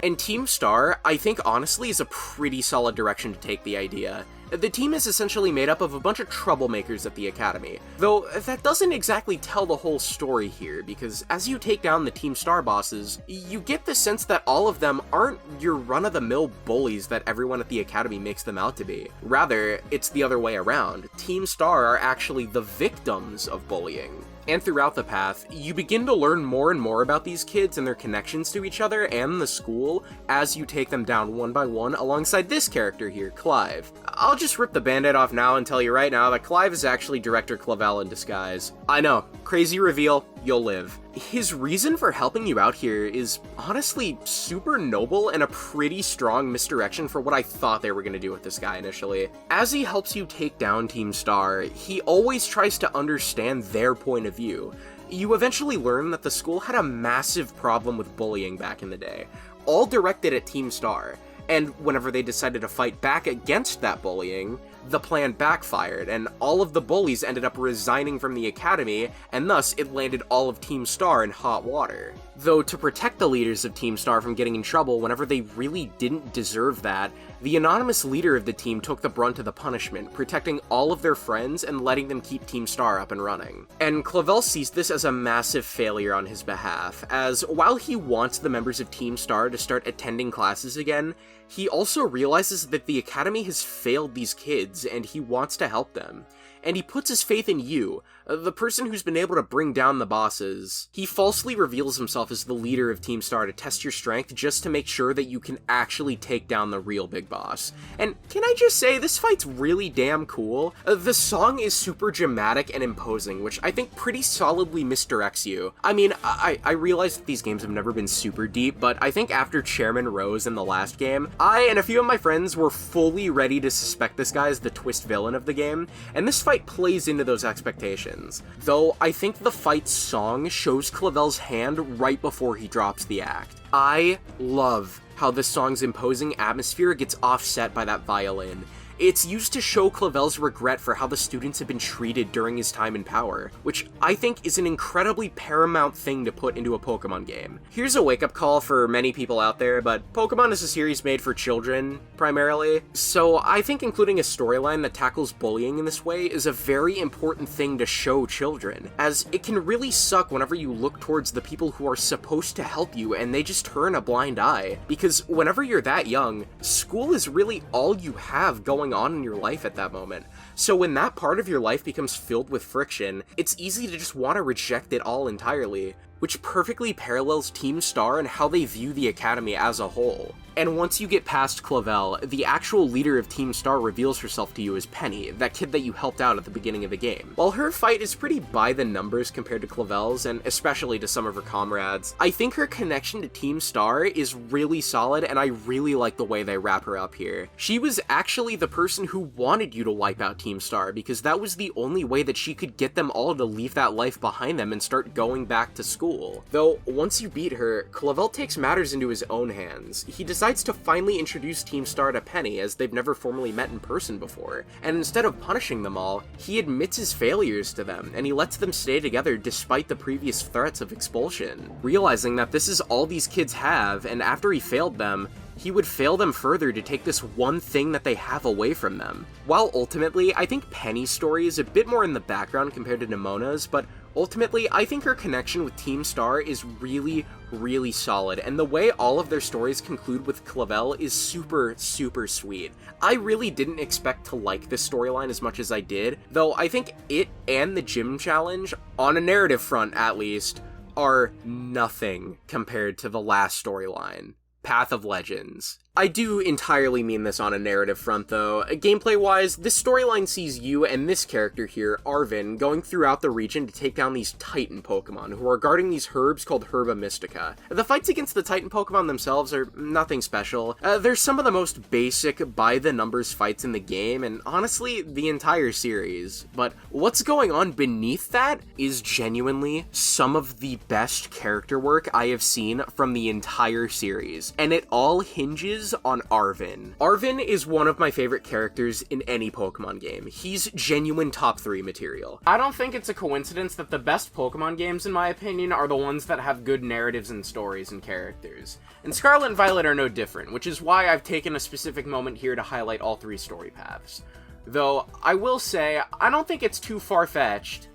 And Team Star, I think honestly, is a pretty solid direction to take the idea. The team is essentially made up of a bunch of troublemakers at the Academy, though that doesn't exactly tell the whole story here, because as you take down the Team Star bosses, you get the sense that all of them aren't your run-of-the-mill bullies that everyone at the Academy makes them out to be. Rather, it's the other way around. Team Star are actually the victims of bullying. And throughout the path, you begin to learn more and more about these kids and their connections to each other and the school as you take them down one by one alongside this character here, Clive. I'll just rip the band-aid off now and tell you right now that Clive is actually Director Clavel in disguise. I know, crazy reveal, you'll live. His reason for helping you out here is honestly super noble and a pretty strong misdirection for what I thought they were going to do with this guy initially. As he helps you take down Team Star, he always tries to understand their point of view. You eventually learn that the school had a massive problem with bullying back in the day, all directed at Team Star, and whenever they decided to fight back against that bullying, the plan backfired, and all of the bullies ended up resigning from the academy, and thus it landed all of Team Star in hot water. Though to protect the leaders of Team Star from getting in trouble whenever they really didn't deserve that, the anonymous leader of the team took the brunt of the punishment, protecting all of their friends and letting them keep Team Star up and running. And Clavel sees this as a massive failure on his behalf, as while he wants the members of Team Star to start attending classes again, he also realizes that the academy has failed these kids and he wants to help them. And he puts his faith in you, the person who's been able to bring down the bosses. He falsely reveals himself as the leader of Team Star to test your strength just to make sure that you can actually take down the real big boss. And can I just say, this fight's really damn cool. The song is super dramatic and imposing, which I think pretty solidly misdirects you. I mean, I realize that these games have never been super deep, but I think after Chairman Rose in the last game, I and a few of my friends were fully ready to suspect this guy as the twist villain of the game, and this fight plays into those expectations. Though I think the fight's song shows Clavel's hand right before he drops the act. I love how this song's imposing atmosphere gets offset by that violin. It's used to show Clavel's regret for how the students have been treated during his time in power, which I think is an incredibly paramount thing to put into a Pokemon game. Here's a wake-up call for many people out there, but Pokemon is a series made for children, primarily, so I think including a storyline that tackles bullying in this way is a very important thing to show children, as it can really suck whenever you look towards the people who are supposed to help you and they just turn a blind eye, because whenever you're that young, school is really all you have going on in your life at that moment. So when that part of your life becomes filled with friction, it's easy to just want to reject it all entirely, which perfectly parallels Team Star and how they view the academy as a whole. And once you get past Clavel, the actual leader of Team Star reveals herself to you as Penny, that kid that you helped out at the beginning of the game. While her fight is pretty by the numbers compared to Clavel's, and especially to some of her comrades, I think her connection to Team Star is really solid, and I really like the way they wrap her up here. She was actually the person who wanted you to wipe out Team Star, because that was the only way that she could get them all to leave that life behind them and start going back to school. Though, once you beat her, Clavel takes matters into his own hands. He decides to finally introduce Team Star to Penny, as they've never formally met in person before, and instead of punishing them all, he admits his failures to them, and he lets them stay together despite the previous threats of expulsion. Realizing that this is all these kids have, and after he failed them, he would fail them further to take this one thing that they have away from them. While ultimately, I think Penny's story is a bit more in the background compared to Nemona's, but ultimately, I think her connection with Team Star is really, really solid, and the way all of their stories conclude with Clavel is super, super sweet. I really didn't expect to like this storyline as much as I did, though I think it and the gym challenge, on a narrative front at least, are nothing compared to the last storyline, Path of Legends. I do entirely mean this on a narrative front, though. Gameplay-wise, this storyline sees you and this character here, Arvin, going throughout the region to take down these Titan Pokemon, who are guarding these herbs called Herba Mystica. The fights against the Titan Pokemon themselves are nothing special. They're some of the most basic, by-the-numbers fights in the game, and honestly, the entire series. But what's going on beneath that is genuinely some of the best character work I have seen from the entire series, and it all hinges on Arvin. Arvin is one of my favorite characters in any Pokemon game. He's genuine top 3 material. I don't think it's a coincidence that the best Pokemon games, in my opinion, are the ones that have good narratives and stories and characters. And Scarlet and Violet are no different, which is why I've taken a specific moment here to highlight all 3 story paths. Though, I will say, I don't think it's too far-fetched.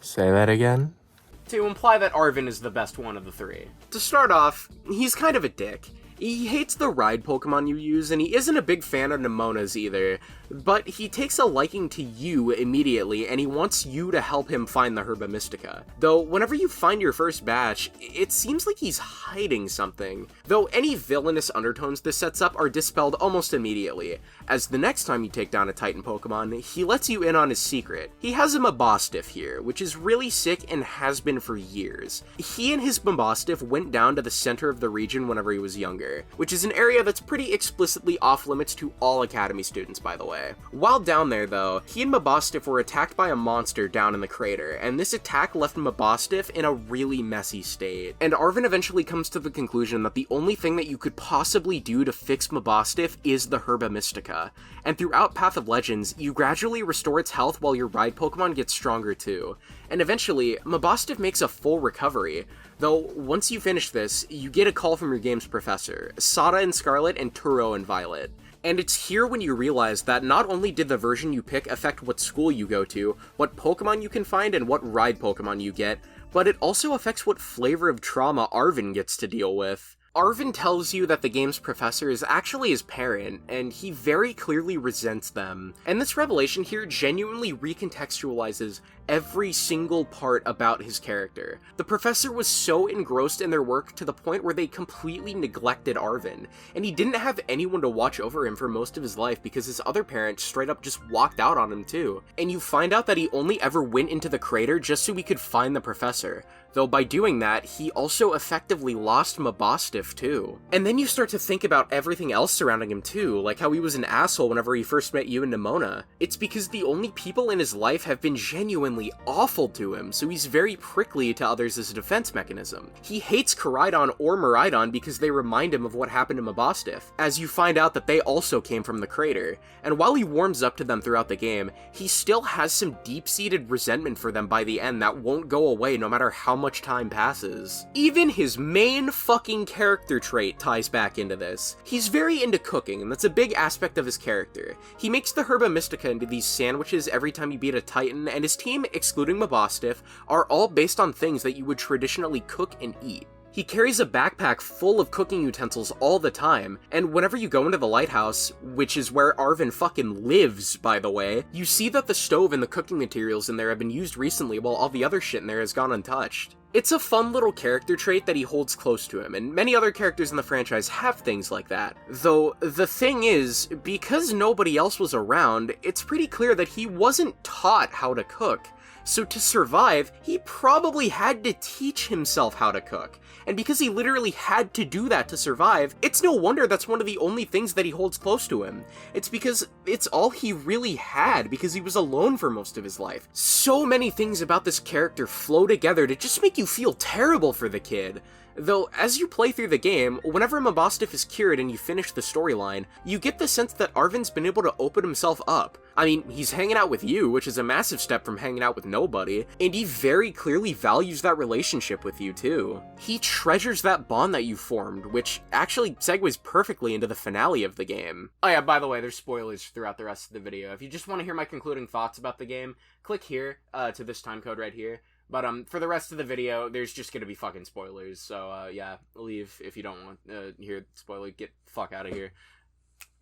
Say that again? To imply that Arvin is the best one of the 3. To start off, he's kind of a dick. He hates the ride Pokemon you use, and he isn't a big fan of Nemona's either, But he takes a liking to you immediately, and he wants you to help him find the Herba Mystica. Though, whenever you find your first batch, it seems like he's hiding something. Though any villainous undertones this sets up are dispelled almost immediately, as the next time you take down a Titan Pokemon, he lets you in on his secret. He has a Mabostiff here, which is really sick and has been for years. He and his Mabostiff went down to the center of the region whenever he was younger, which is an area that's pretty explicitly off limits to all Academy students, by the way. While down there, though, he and Mabostiff were attacked by a monster down in the crater, and this attack left Mabostiff in a really messy state. And Arven eventually comes to the conclusion that the only thing that you could possibly do to fix Mabostiff is the Herba Mystica. And throughout Path of Legends, you gradually restore its health while your ride Pokemon gets stronger too. And eventually, Mabostiff makes a full recovery. Though, once you finish this, you get a call from your game's professor, Sada in Scarlet and Turo in Violet. And it's here when you realize that not only did the version you pick affect what school you go to, what Pokemon you can find, and what ride Pokemon you get, but it also affects what flavor of trauma Arven gets to deal with. Arven tells you that the game's professor is actually his parent, and he very clearly resents them. And this revelation here genuinely recontextualizes every single part about his character. The professor was so engrossed in their work to the point where they completely neglected Arven, and he didn't have anyone to watch over him for most of his life because his other parent straight up just walked out on him too. And you find out that he only ever went into the crater just so he could find the professor. Though by doing that, he also effectively lost Mabostiff too. And then you start to think about everything else surrounding him too, like how he was an asshole whenever he first met you and Nemona. It's because the only people in his life have been genuinely awful to him, so he's very prickly to others as a defense mechanism. He hates Koraidon or Miraidon because they remind him of what happened to Mabostiff, as you find out that they also came from the crater. And while he warms up to them throughout the game, he still has some deep-seated resentment for them by the end that won't go away no matter how much time passes. Even his main fucking character trait ties back into this. He's very into cooking, and that's a big aspect of his character. He makes the Herba Mystica into these sandwiches every time you beat a Titan, and his team, excluding Mabostiff, are all based on things that you would traditionally cook and eat. He carries a backpack full of cooking utensils all the time, and whenever you go into the lighthouse, which is where Arven fucking lives, by the way, you see that the stove and the cooking materials in there have been used recently while all the other shit in there has gone untouched. It's a fun little character trait that he holds close to him, and many other characters in the franchise have things like that. Though, the thing is, because nobody else was around, it's pretty clear that he wasn't taught how to cook. So to survive, he probably had to teach himself how to cook. And because he literally had to do that to survive, it's no wonder that's one of the only things that he holds close to him. It's because it's all he really had, because he was alone for most of his life. So many things about this character flow together to just make you feel terrible for the kid. Though, as you play through the game, whenever Mabostiff is cured and you finish the storyline, you get the sense that Arven's been able to open himself up. I mean, he's hanging out with you, which is a massive step from hanging out with nobody, and he very clearly values that relationship with you too. He treasures that bond that you formed, which actually segues perfectly into the finale of the game. Oh yeah, by the way, there's spoilers throughout the rest of the video. If you just want to hear my concluding thoughts about the game, click here, to this timecode right here. But, for the rest of the video, there's just gonna be fucking spoilers, so, yeah, leave if you don't want to hear spoiler, get the fuck out of here.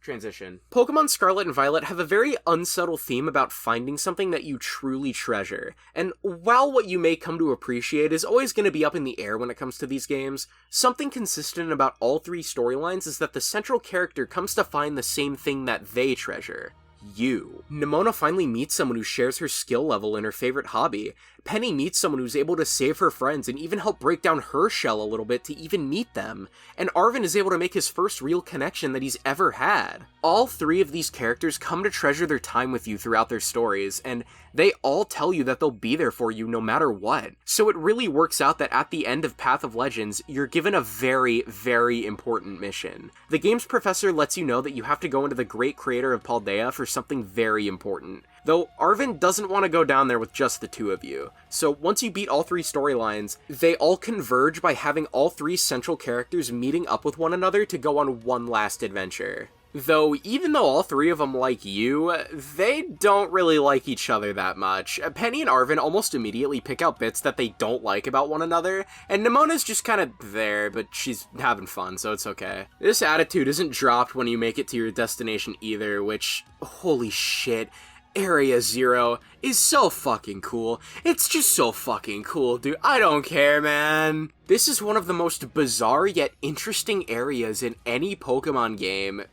Transition. Pokemon Scarlet and Violet have a very unsubtle theme about finding something that you truly treasure, and while what you may come to appreciate is always going to be up in the air when it comes to these games, something consistent about all three storylines is that the central character comes to find the same thing that they treasure. You. Nemona finally meets someone who shares her skill level in her favorite hobby. Penny meets someone who's able to save her friends and even help break down her shell a little bit to even meet them. And Arven is able to make his first real connection that he's ever had. All three of these characters come to treasure their time with you throughout their stories, and they all tell you that they'll be there for you no matter what. So it really works out that at the end of Path of Legends, you're given a very, very important mission. The game's professor lets you know that you have to go into the Great Crater of Paldea for something very important. Though Arven doesn't want to go down there with just the two of you. So once you beat all three storylines, they all converge by having all three central characters meeting up with one another to go on one last adventure. Though, even though all three of them like you, they don't really like each other that much. Penny and Arvin almost immediately pick out bits that they don't like about one another, and Nemona's just kind of there, but she's having fun, so it's okay. This attitude isn't dropped when you make it to your destination either, which, holy shit, Area Zero is so fucking cool. It's just so fucking cool, dude. I don't care, man. This is one of the most bizarre yet interesting areas in any Pokemon game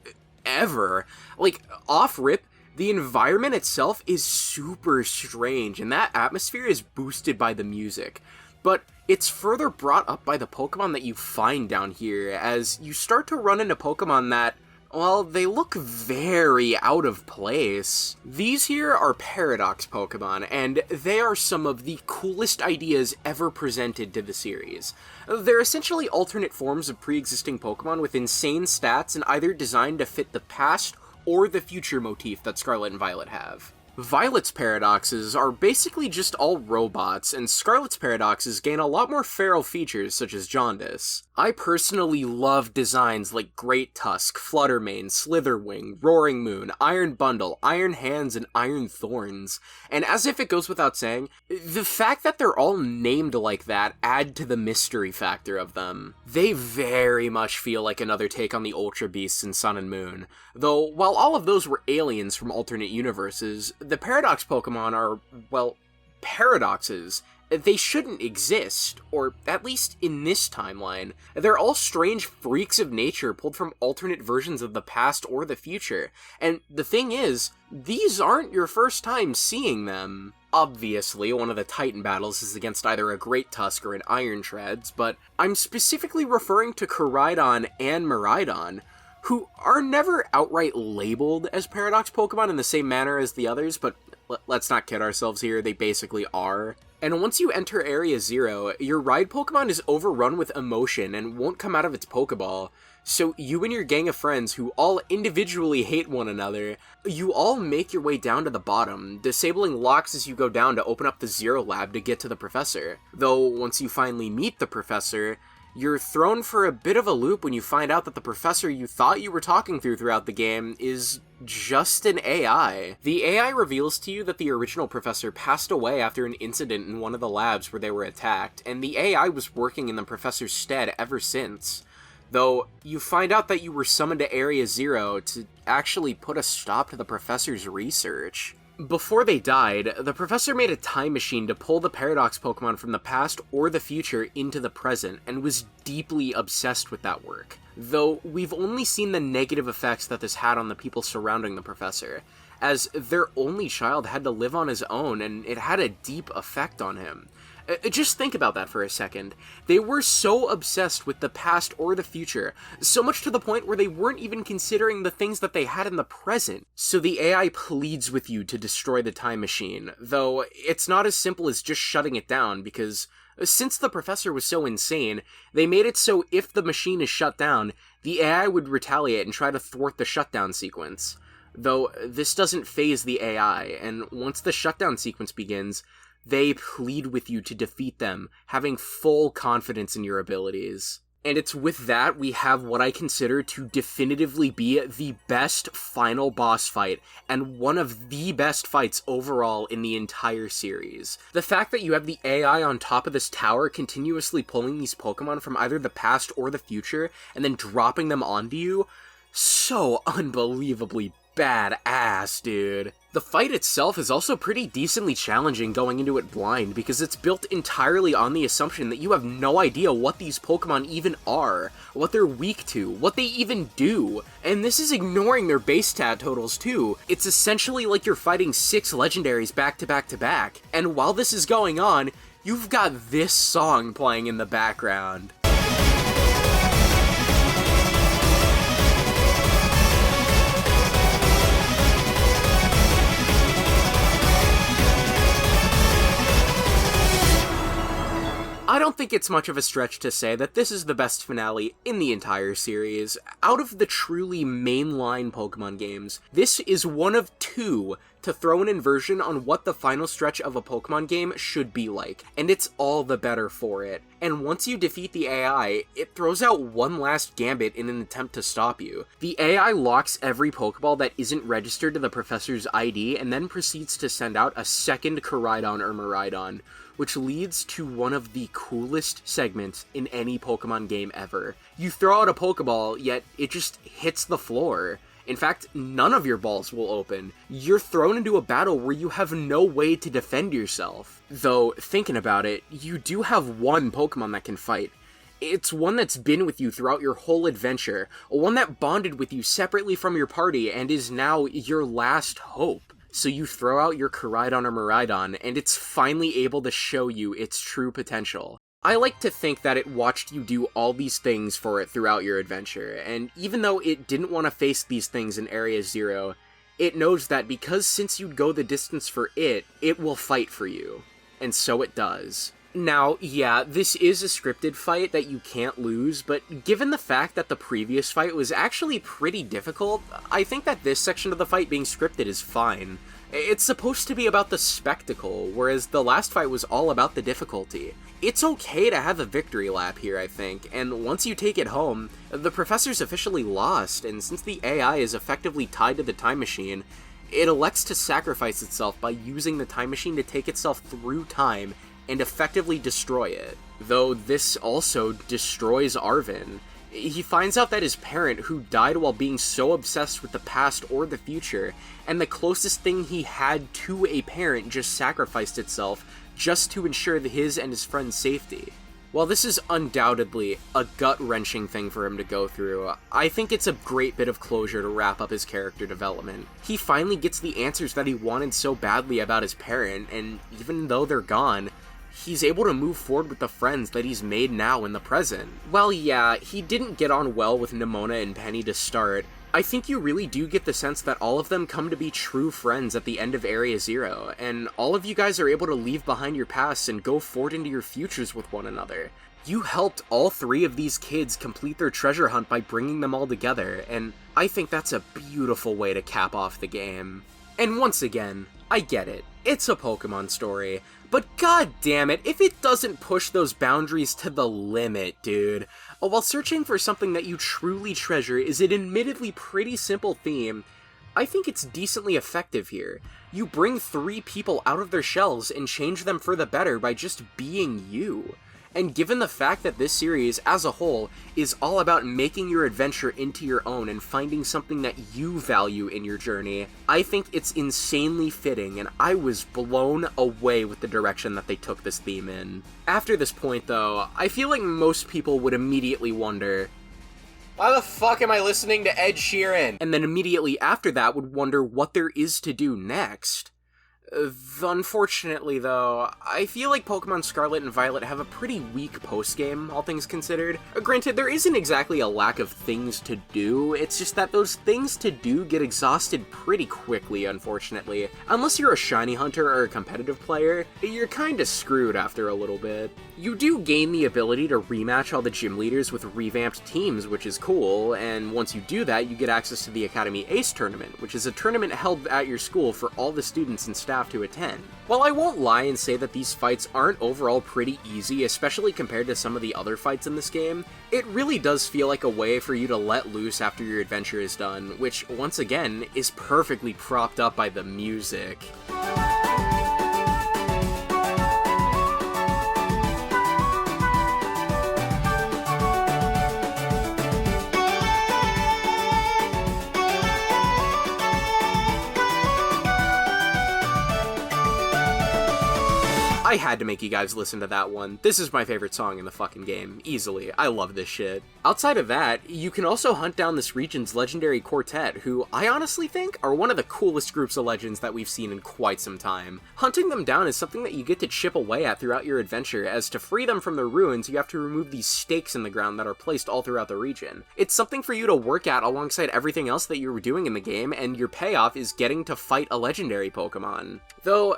ever. Like, off-rip, the environment itself is super strange, and that atmosphere is boosted by the music. But it's further brought up by the Pokemon that you find down here, as you start to run into Pokemon that, well, they look very out of place. These here are Paradox Pokemon, and they are some of the coolest ideas ever presented to the series. They're essentially alternate forms of pre-existing Pokemon with insane stats and either designed to fit the past or the future motif that Scarlet and Violet have. Violet's paradoxes are basically just all robots, and Scarlet's paradoxes gain a lot more feral features such as jaundice. I personally love designs like Great Tusk, Fluttermane, Slitherwing, Roaring Moon, Iron Bundle, Iron Hands, and Iron Thorns. And as if it goes without saying, the fact that they're all named like that add to the mystery factor of them. They very much feel like another take on the Ultra Beasts in Sun and Moon. Though, while all of those were aliens from alternate universes, the Paradox Pokemon are, well, paradoxes. They shouldn't exist, or at least in this timeline. They're all strange freaks of nature pulled from alternate versions of the past or the future. And the thing is, these aren't your first time seeing them. Obviously, one of the Titan battles is against either a Great Tusk or an Iron Treads, but I'm specifically referring to Koraidon and Miraidon, who are never outright labeled as Paradox Pokemon in the same manner as the others, but let's not kid ourselves here, they basically are. And once you enter Area Zero, your ride Pokemon is overrun with emotion and won't come out of its Pokeball. So you and your gang of friends who all individually hate one another, you all make your way down to the bottom, disabling locks as you go down to open up the Zero Lab to get to the Professor. Though once you finally meet the Professor, you're thrown for a bit of a loop when you find out that the Professor you thought you were talking throughout the game is just an AI. The AI reveals to you that the original Professor passed away after an incident in one of the labs where they were attacked, and the AI was working in the Professor's stead ever since. Though, you find out that you were summoned to Area Zero to actually put a stop to the Professor's research. Before they died, the Professor made a time machine to pull the Paradox Pokemon from the past or the future into the present, and was deeply obsessed with that work. Though, we've only seen the negative effects that this had on the people surrounding the Professor, as their only child had to live on his own, and it had a deep effect on him. Just think about that for a second. They were so obsessed with the past or the future, so much to the point where they weren't even considering the things that they had in the present. So the AI pleads with you to destroy the time machine, though it's not as simple as just shutting it down, because since the Professor was so insane, they made it so if the machine is shut down, the AI would retaliate and try to thwart the shutdown sequence. Though this doesn't faze the AI, and once the shutdown sequence begins, they plead with you to defeat them, having full confidence in your abilities. And it's with that we have what I consider to definitively be the best final boss fight, and one of the best fights overall in the entire series. The fact that you have the AI on top of this tower continuously pulling these Pokemon from either the past or the future, and then dropping them onto you, so unbelievably badass, dude. The fight itself is also pretty decently challenging going into it blind, because it's built entirely on the assumption that you have no idea what these Pokemon even are, what they're weak to, what they even do. And this is ignoring their base stat totals too. It's essentially like you're fighting 6 legendaries back to back to back. And while this is going on, you've got this song playing in the background. I don't think it's much of a stretch to say that this is the best finale in the entire series. Out of the truly mainline Pokemon games, this is one of 2 to to throw an inversion on what the final stretch of a Pokemon game should be like, and it's all the better for it. And once you defeat the AI, it throws out one last gambit in an attempt to stop you. The AI locks every Pokeball that isn't registered to the professor's ID, and then proceeds to send out a second Koraidon or Miraidon, which leads to one of the coolest segments in any Pokemon game ever. You throw out a Pokeball, yet it just hits the floor. In fact, none of your balls will open. You're thrown into a battle where you have no way to defend yourself. Though, thinking about it, you do have one Pokemon that can fight. It's one that's been with you throughout your whole adventure, one that bonded with you separately from your party and is now your last hope. So you throw out your Koraidon or Miraidon, and it's finally able to show you its true potential. I like to think that it watched you do all these things for it throughout your adventure, and even though it didn't want to face these things in Area 0, it knows that because since you'd go the distance for it will fight for you. And so it does. Now, yeah, this is a scripted fight that you can't lose, but given the fact that the previous fight was actually pretty difficult, I think that this section of the fight being scripted is fine. It's supposed to be about the spectacle, whereas the last fight was all about the difficulty. It's okay to have a victory lap here, I think, and once you take it home, the professor's officially lost, and since the AI is effectively tied to the time machine, it elects to sacrifice itself by using the time machine to take itself through time and effectively destroy it. Though this also destroys Arven. He finds out that his parent, who died while being so obsessed with the past or the future, and the closest thing he had to a parent just sacrificed itself just to ensure his and his friend's safety. While this is undoubtedly a gut-wrenching thing for him to go through, I think it's a great bit of closure to wrap up his character development. He finally gets the answers that he wanted so badly about his parent, and even though they're gone, he's able to move forward with the friends that he's made now in the present. While yeah, he didn't get on well with Nemona and Penny to start, I think you really do get the sense that all of them come to be true friends at the end of Area 0, and all of you guys are able to leave behind your pasts and go forward into your futures with one another. You helped all three of these kids complete their treasure hunt by bringing them all together, and I think that's a beautiful way to cap off the game. And once again, I get it. It's a Pokemon story. But god damn it, if it doesn't push those boundaries to the limit, dude. While searching for something that you truly treasure is an admittedly pretty simple theme, I think it's decently effective here. You bring three people out of their shells and change them for the better by just being you. And given the fact that this series, as a whole, is all about making your adventure into your own and finding something that you value in your journey, I think it's insanely fitting, and I was blown away with the direction that they took this theme in. After this point, though, I feel like most people would immediately wonder, why the fuck am I listening to Ed Sheeran? And then immediately after that would wonder what there is to do next. Unfortunately, though, I feel like Pokemon Scarlet and Violet have a pretty weak postgame, all things considered. Granted, there isn't exactly a lack of things to do, it's just that those things to do get exhausted pretty quickly, unfortunately. Unless you're a shiny hunter or a competitive player, you're kinda screwed after a little bit. You do gain the ability to rematch all the gym leaders with revamped teams, which is cool, and once you do that, you get access to the Academy Ace Tournament, which is a tournament held at your school for all the students and staff to attend. While I won't lie and say that these fights aren't overall pretty easy, especially compared to some of the other fights in this game, it really does feel like a way for you to let loose after your adventure is done, which, once again, is perfectly propped up by the music. I had to make you guys listen to that one. This is my favorite song in the fucking game, easily. I love this shit. Outside of that, you can also hunt down this region's legendary quartet, who I honestly think are one of the coolest groups of legends that we've seen in quite some time. Hunting them down is something that you get to chip away at throughout your adventure, as to free them from their ruins, you have to remove these stakes in the ground that are placed all throughout the region. It's something for you to work at alongside everything else that you were doing in the game, and your payoff is getting to fight a legendary Pokemon. Though,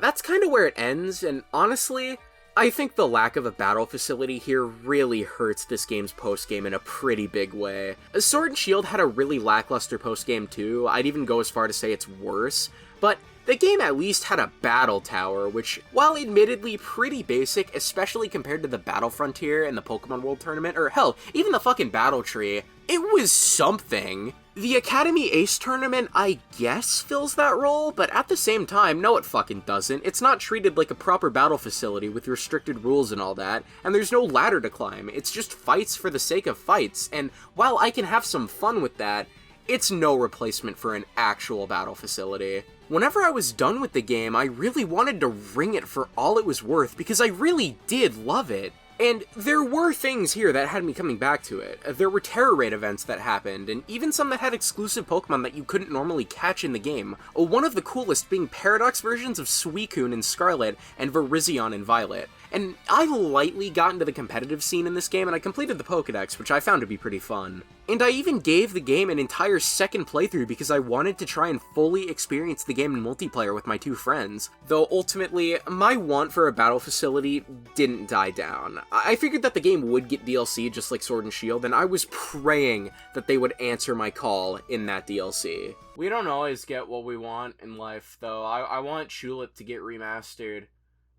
that's kind of where it ends, and honestly, I think the lack of a battle facility here really hurts this game's postgame in a pretty big way. Sword and Shield had a really lackluster postgame too, I'd even go as far to say it's worse, but the game at least had a battle tower, which, while admittedly pretty basic, especially compared to the Battle Frontier and the Pokemon World Tournament, or hell, even the fucking Battle Tree, it was something. The Academy Ace Tournament, I guess, fills that role, but at the same time, no it fucking doesn't. It's not treated like a proper battle facility with restricted rules and all that, and there's no ladder to climb. It's just fights for the sake of fights, and while I can have some fun with that, it's no replacement for an actual battle facility. Whenever I was done with the game, I really wanted to wring it for all it was worth because I really did love it. And there were things here that had me coming back to it. There were Terror Raid events that happened, and even some that had exclusive Pokemon that you couldn't normally catch in the game. One of the coolest being Paradox versions of Suicune in Scarlet and Virizion in Violet. And I lightly got into the competitive scene in this game, and I completed the Pokedex, which I found to be pretty fun. And I even gave the game an entire second playthrough because I wanted to try and fully experience the game in multiplayer with my two friends. Though ultimately, my want for a battle facility didn't die down. I figured that the game would get DLC just like Sword and Shield, and I was praying that they would answer my call in that DLC. We don't always get what we want in life, though. I want Tulip to get remastered.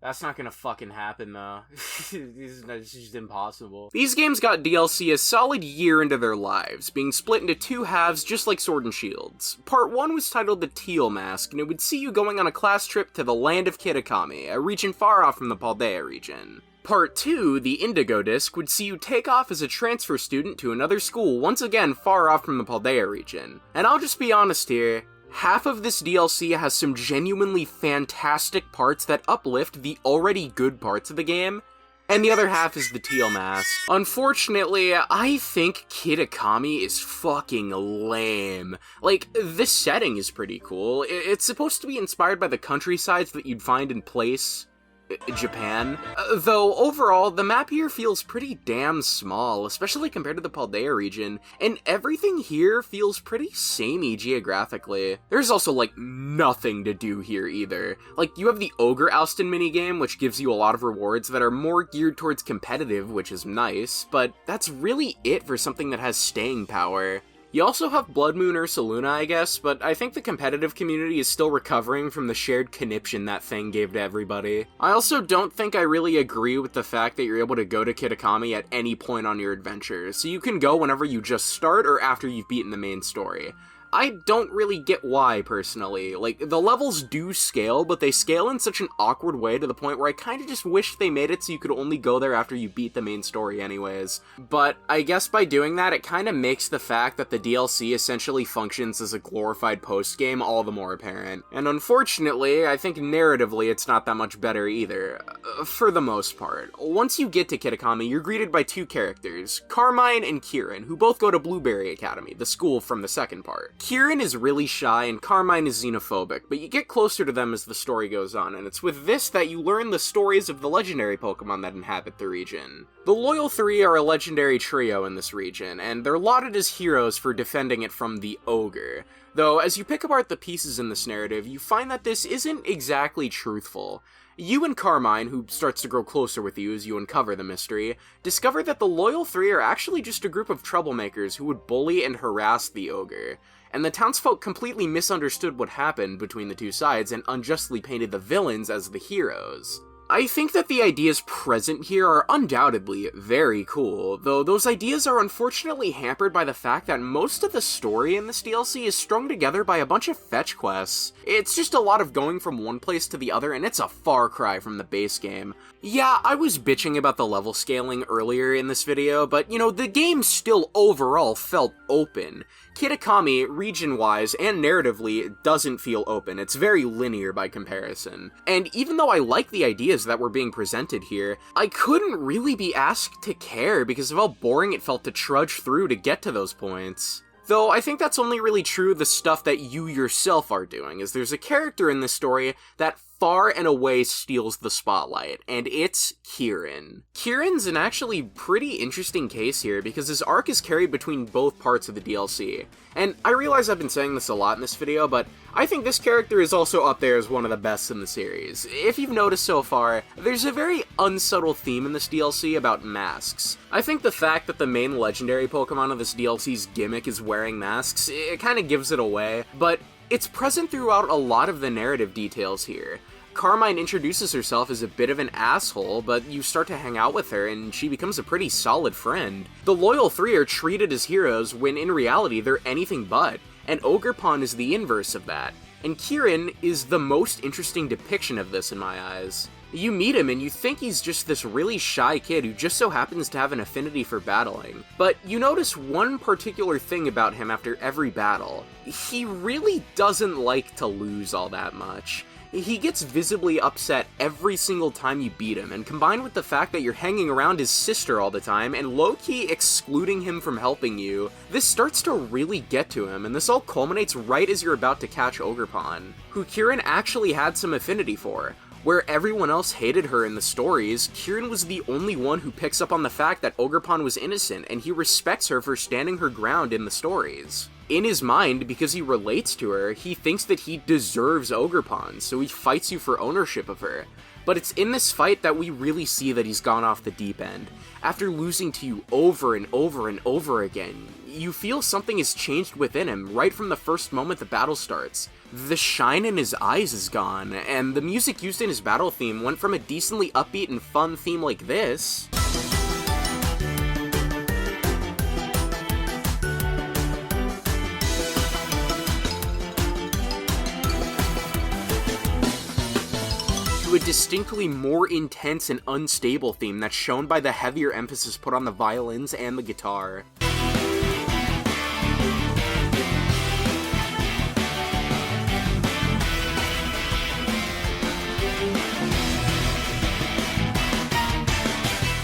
That's not gonna fucking happen, though. It's just impossible. These games got DLC a solid year into their lives, being split into two halves just like Sword and Shields. Part 1 was titled the Teal Mask, and it would see you going on a class trip to the land of Kitakami, a region far off from the Paldea region. Part 2, the Indigo Disc, would see you take off as a transfer student to another school, once again far off from the Paldea region. And I'll just be honest here, half of this DLC has some genuinely fantastic parts that uplift the already good parts of the game, and the other half is the Teal Mask. Unfortunately, I think Kitakami is fucking lame. Like, this setting is pretty cool. It's supposed to be inspired by the countrysides that you'd find in Japan. Though overall, the map here feels pretty damn small, especially compared to the Paldea region, and everything here feels pretty samey geographically. There's also, like, nothing to do here either. Like, you have the Ogre Oustin minigame, which gives you a lot of rewards that are more geared towards competitive, which is nice, but that's really it for something that has staying power. You also have Blood Moon Ursaluna, I guess, but I think the competitive community is still recovering from the shared conniption that thing gave to everybody. I also don't think I really agree with the fact that you're able to go to Kitakami at any point on your adventure, so you can go whenever you just start or after you've beaten the main story. I don't really get why, personally. Like, the levels do scale, but they scale in such an awkward way to the point where I kinda just wish they made it so you could only go there after you beat the main story anyways. But I guess by doing that, it kinda makes the fact that the DLC essentially functions as a glorified post-game all the more apparent. And unfortunately, I think narratively it's not that much better either. For the most part. Once you get to Kitakami, you're greeted by two characters, Carmine and Kieran, who both go to Blueberry Academy, the school from the second part. Kieran is really shy and Carmine is xenophobic, but you get closer to them as the story goes on, and it's with this that you learn the stories of the legendary Pokemon that inhabit the region. The Loyal Three are a legendary trio in this region, and they're lauded as heroes for defending it from the Ogre. Though, as you pick apart the pieces in this narrative, you find that this isn't exactly truthful. You and Carmine, who starts to grow closer with you as you uncover the mystery, discover that the Loyal Three are actually just a group of troublemakers who would bully and harass the Ogre. And the townsfolk completely misunderstood what happened between the two sides and unjustly painted the villains as the heroes. I think that the ideas present here are undoubtedly very cool, though those ideas are unfortunately hampered by the fact that most of the story in this DLC is strung together by a bunch of fetch quests. It's just a lot of going from one place to the other, and it's a far cry from the base game. Yeah, I was bitching about the level scaling earlier in this video, but you know, the game still overall felt open. Kitakami, region-wise and narratively, doesn't feel open. It's very linear by comparison. And even though I like the ideas that were being presented here, I couldn't really be asked to care because of how boring it felt to trudge through to get to those points. Though I think that's only really true of the stuff that you yourself are doing, as there's a character in this story that far and away steals the spotlight, and it's Kieran. Kieran's an actually pretty interesting case here because his arc is carried between both parts of the DLC. And I realize I've been saying this a lot in this video, but I think this character is also up there as one of the best in the series. If you've noticed so far, there's a very unsubtle theme in this DLC about masks. I think the fact that the main legendary Pokemon of this DLC's gimmick is wearing masks, it kinda gives it away, but it's present throughout a lot of the narrative details here. Carmine introduces herself as a bit of an asshole, but you start to hang out with her and she becomes a pretty solid friend. The Loyal Three are treated as heroes when in reality they're anything but, and Ogerpon is the inverse of that. And Kieran is the most interesting depiction of this in my eyes. You meet him and you think he's just this really shy kid who just so happens to have an affinity for battling. But you notice one particular thing about him after every battle. He really doesn't like to lose all that much. He gets visibly upset every single time you beat him, and combined with the fact that you're hanging around his sister all the time and low-key excluding him from helping you, this starts to really get to him, and this all culminates right as you're about to catch Ogerpon, who Kieran actually had some affinity for. Where everyone else hated her in the stories, Kieran was the only one who picks up on the fact that Ogerpon was innocent, and he respects her for standing her ground in the stories. In his mind, because he relates to her, he thinks that he deserves Ogerpon, so he fights you for ownership of her. But it's in this fight that we really see that he's gone off the deep end. After losing to you over and over and over again, you feel something has changed within him right from the first moment the battle starts. The shine in his eyes is gone, and the music used in his battle theme went from a decently upbeat and fun theme like this to a distinctly more intense and unstable theme that's shown by the heavier emphasis put on the violins and the guitar.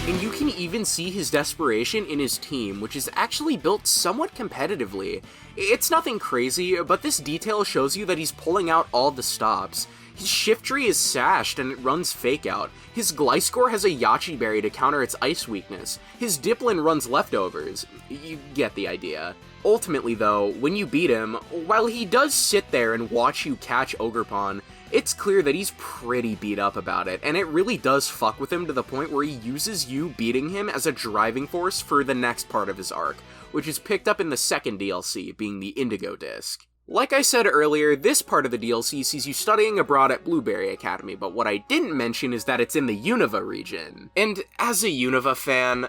And you can even see his desperation in his team, which is actually built somewhat competitively. It's nothing crazy, but this detail shows you that he's pulling out all the stops. His shift tree is sashed and it runs fake out. His Gliscor has a Yachi Berry to counter its ice weakness. His Diplin runs leftovers. You get the idea. Ultimately though, when you beat him, while he does sit there and watch you catch Ogerpon, it's clear that he's pretty beat up about it, and it really does fuck with him to the point where he uses you beating him as a driving force for the next part of his arc, which is picked up in the second DLC, being the Indigo Disc. Like I said earlier, this part of the DLC sees you studying abroad at Blueberry Academy, but what I didn't mention is that it's in the Unova region. And as a Unova fan,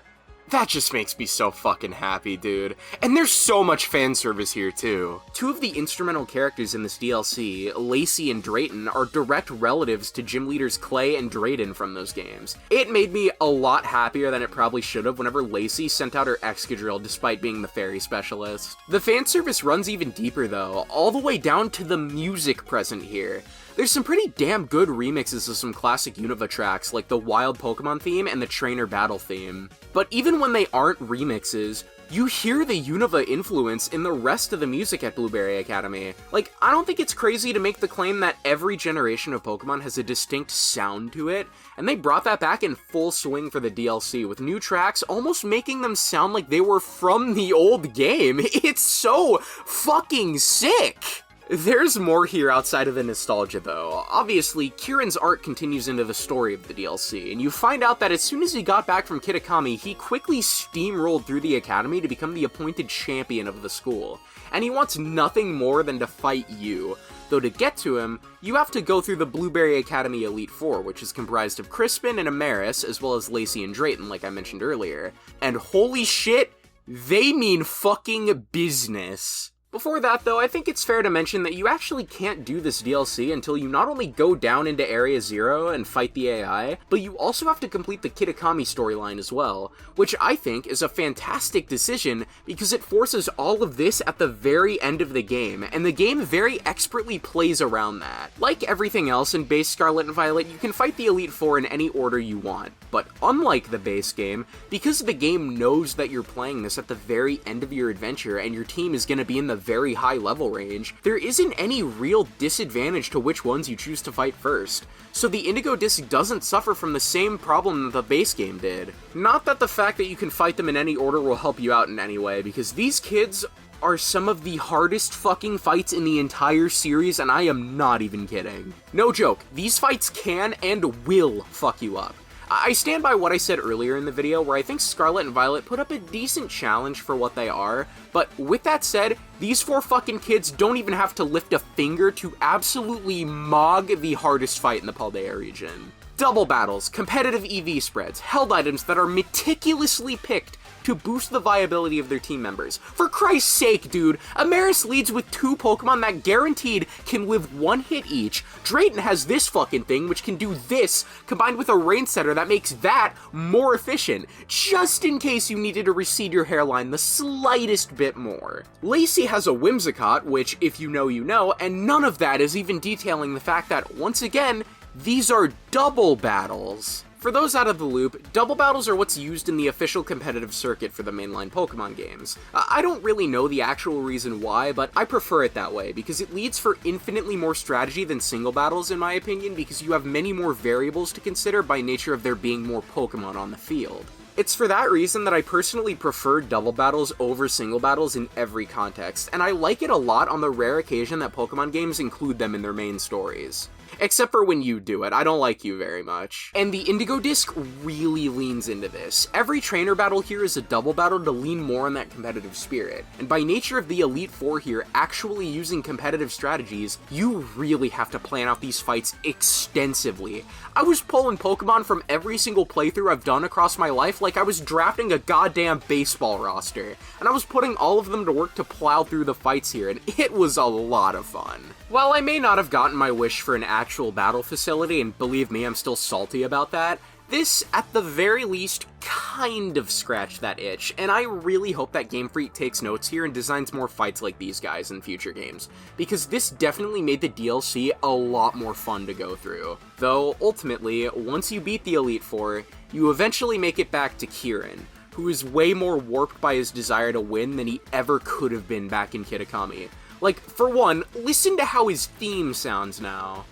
that just makes me so fucking happy, dude. And there's so much fan service here, too. Two of the instrumental characters in this DLC, Lacey and Drayton, are direct relatives to gym leaders Clay and Drayton from those games. It made me a lot happier than it probably should have whenever Lacey sent out her Excadrill despite being the fairy specialist. The fan service runs even deeper, though, all the way down to the music present here. There's some pretty damn good remixes of some classic Unova tracks, like the Wild Pokemon theme and the Trainer Battle theme. But even when they aren't remixes, you hear the Unova influence in the rest of the music at Blueberry Academy. Like, I don't think it's crazy to make the claim that every generation of Pokemon has a distinct sound to it, and they brought that back in full swing for the DLC, with new tracks almost making them sound like they were from the old game. It's so fucking sick! There's more here outside of the nostalgia though. Obviously, Kieran's arc continues into the story of the DLC, and you find out that as soon as he got back from Kitakami, he quickly steamrolled through the academy to become the appointed champion of the school. And he wants nothing more than to fight you. Though to get to him, you have to go through the Blueberry Academy Elite Four, which is comprised of Crispin and Amaris, as well as Lacey and Drayton, like I mentioned earlier. And holy shit, they mean fucking business. Before that, though, I think it's fair to mention that you actually can't do this DLC until you not only go down into Area Zero and fight the AI, but you also have to complete the Kitakami storyline as well, which I think is a fantastic decision because it forces all of this at the very end of the game, and the game very expertly plays around that. Like everything else in base Scarlet and Violet, you can fight the Elite Four in any order you want, but unlike the base game, because the game knows that you're playing this at the very end of your adventure and your team is going to be in the very high level range, there isn't any real disadvantage to which ones you choose to fight first. So the Indigo Disc doesn't suffer from the same problem that the base game did. Not that the fact that you can fight them in any order will help you out in any way, because these kids are some of the hardest fucking fights in the entire series, and I am not even kidding. No joke, these fights can and will fuck you up. I stand by what I said earlier in the video, where I think Scarlet and Violet put up a decent challenge for what they are, but with that said, these 4 fucking kids don't even have to lift a finger to absolutely mog the hardest fight in the Paldea region. Double battles, competitive EV spreads, held items that are meticulously picked to boost the viability of their team members. For Christ's sake, dude, Amaris leads with 2 Pokemon that guaranteed can live 1 hit each. Drayton has this fucking thing, which can do this, combined with a rain setter that makes that more efficient, just in case you needed to recede your hairline the slightest bit more. Lacey has a Whimsicott, which, if you know, you know, and none of that is even detailing the fact that, once again, these are double battles. For those out of the loop, double battles are what's used in the official competitive circuit for the mainline Pokemon games. I don't really know the actual reason why, but I prefer it that way, because it leads for infinitely more strategy than single battles in my opinion, because you have many more variables to consider by nature of there being more Pokemon on the field. It's for that reason that I personally prefer double battles over single battles in every context, and I like it a lot on the rare occasion that Pokemon games include them in their main stories. Except for when you do it, I don't like you very much. And the Indigo Disc really leans into this. Every trainer battle here is a double battle to lean more on that competitive spirit. And by nature of the Elite Four here actually using competitive strategies, you really have to plan out these fights extensively. I was pulling Pokemon from every single playthrough I've done across my life like I was drafting a goddamn baseball roster. And I was putting all of them to work to plow through the fights here, and it was a lot of fun. While I may not have gotten my wish for an actual battle facility, and believe me, I'm still salty about that, this, at the very least, kind of scratched that itch, and I really hope that Game Freak takes notes here and designs more fights like these guys in future games, because this definitely made the DLC a lot more fun to go through. Though, ultimately, once you beat the Elite Four, you eventually make it back to Kieran, who is way more warped by his desire to win than he ever could have been back in Kitakami. Like, for one, listen to how his theme sounds now.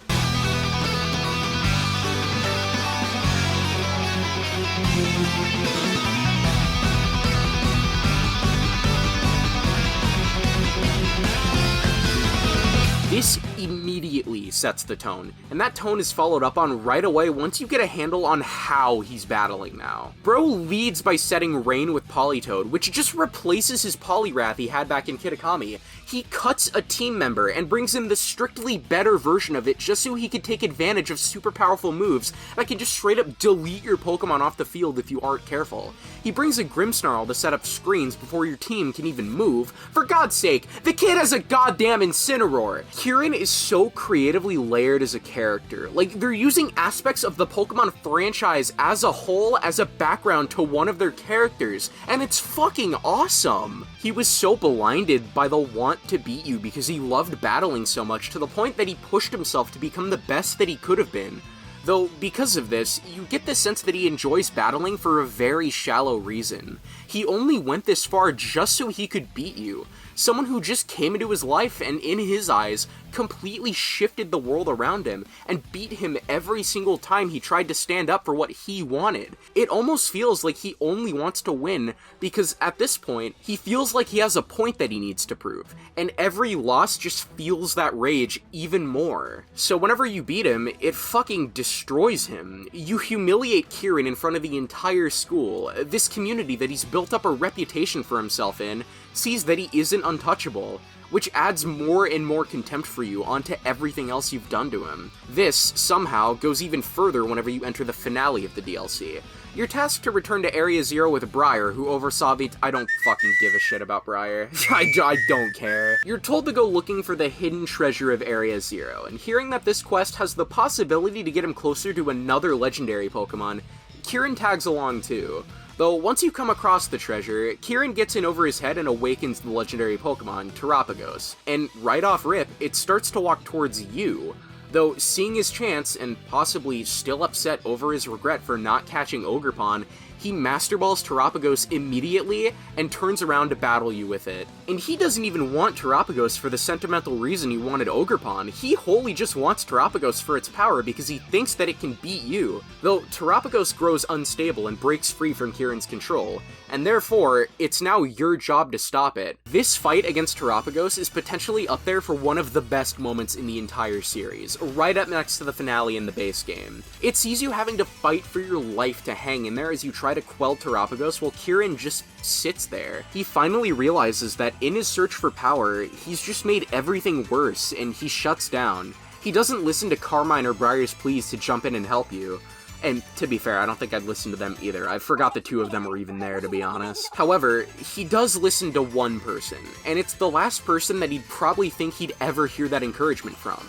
This immediately sets the tone, and that tone is followed up on right away once you get a handle on how he's battling now. Bro leads by setting Rain with Politoed, which just replaces his Poliwrath he had back in Kitakami. He cuts a team member and brings in the strictly better version of it just so he could take advantage of super powerful moves that can just straight up delete your Pokemon off the field if you aren't careful. He brings a Grimmsnarl to set up screens before your team can even move. For God's sake, the kid has a goddamn Incineroar! Kieran is so creatively layered as a character. Like, they're using aspects of the Pokemon franchise as a whole as a background to one of their characters, and it's fucking awesome! He was so blinded by the want to beat you because he loved battling so much to the point that he pushed himself to become the best that he could have been. Though, because of this, you get the sense that he enjoys battling for a very shallow reason. He only went this far just so he could beat you. Someone who just came into his life and, in his eyes, completely shifted the world around him and beat him every single time he tried to stand up for what he wanted. It almost feels like he only wants to win because at this point, he feels like he has a point that he needs to prove, and every loss just fuels that rage even more. So whenever you beat him, it fucking destroys him. You humiliate Kieran in front of the entire school. This community that he's built up a reputation for himself in sees that he isn't untouchable, which adds more and more contempt for you onto everything else you've done to him. This, somehow, goes even further whenever you enter the finale of the DLC. You're tasked to return to Area Zero with Briar, who oversaw the— I don't fucking give a shit about Briar. I don't care. You're told to go looking for the hidden treasure of Area Zero, and hearing that this quest has the possibility to get him closer to another legendary Pokemon, Kieran tags along too. Though, once you come across the treasure, Kieran gets in over his head and awakens the legendary Pokemon, Terapagos. And right off rip, it starts to walk towards you. Though, seeing his chance, and possibly still upset over his regret for not catching Ogerpon, he Master Balls Terapagos immediately and turns around to battle you with it. And he doesn't even want Terapagos for the sentimental reason you wanted Ogerpon. He wholly just wants Terapagos for its power because he thinks that it can beat you, though Terapagos grows unstable and breaks free from Kieran's control, and therefore, it's now your job to stop it. This fight against Terapagos is potentially up there for one of the best moments in the entire series, right up next to the finale in the base game. It sees you having to fight for your life to hang in there as you try to quell Terapagos while Kieran just sits there. He finally realizes that in his search for power, he's just made everything worse, and he shuts down. He doesn't listen to Carmine or Briar's pleas to jump in and help you. And to be fair, I don't think I'd listen to them either. I forgot the two of them were even there, to be honest. However, he does listen to one person, and it's the last person that he'd probably think he'd ever hear that encouragement from.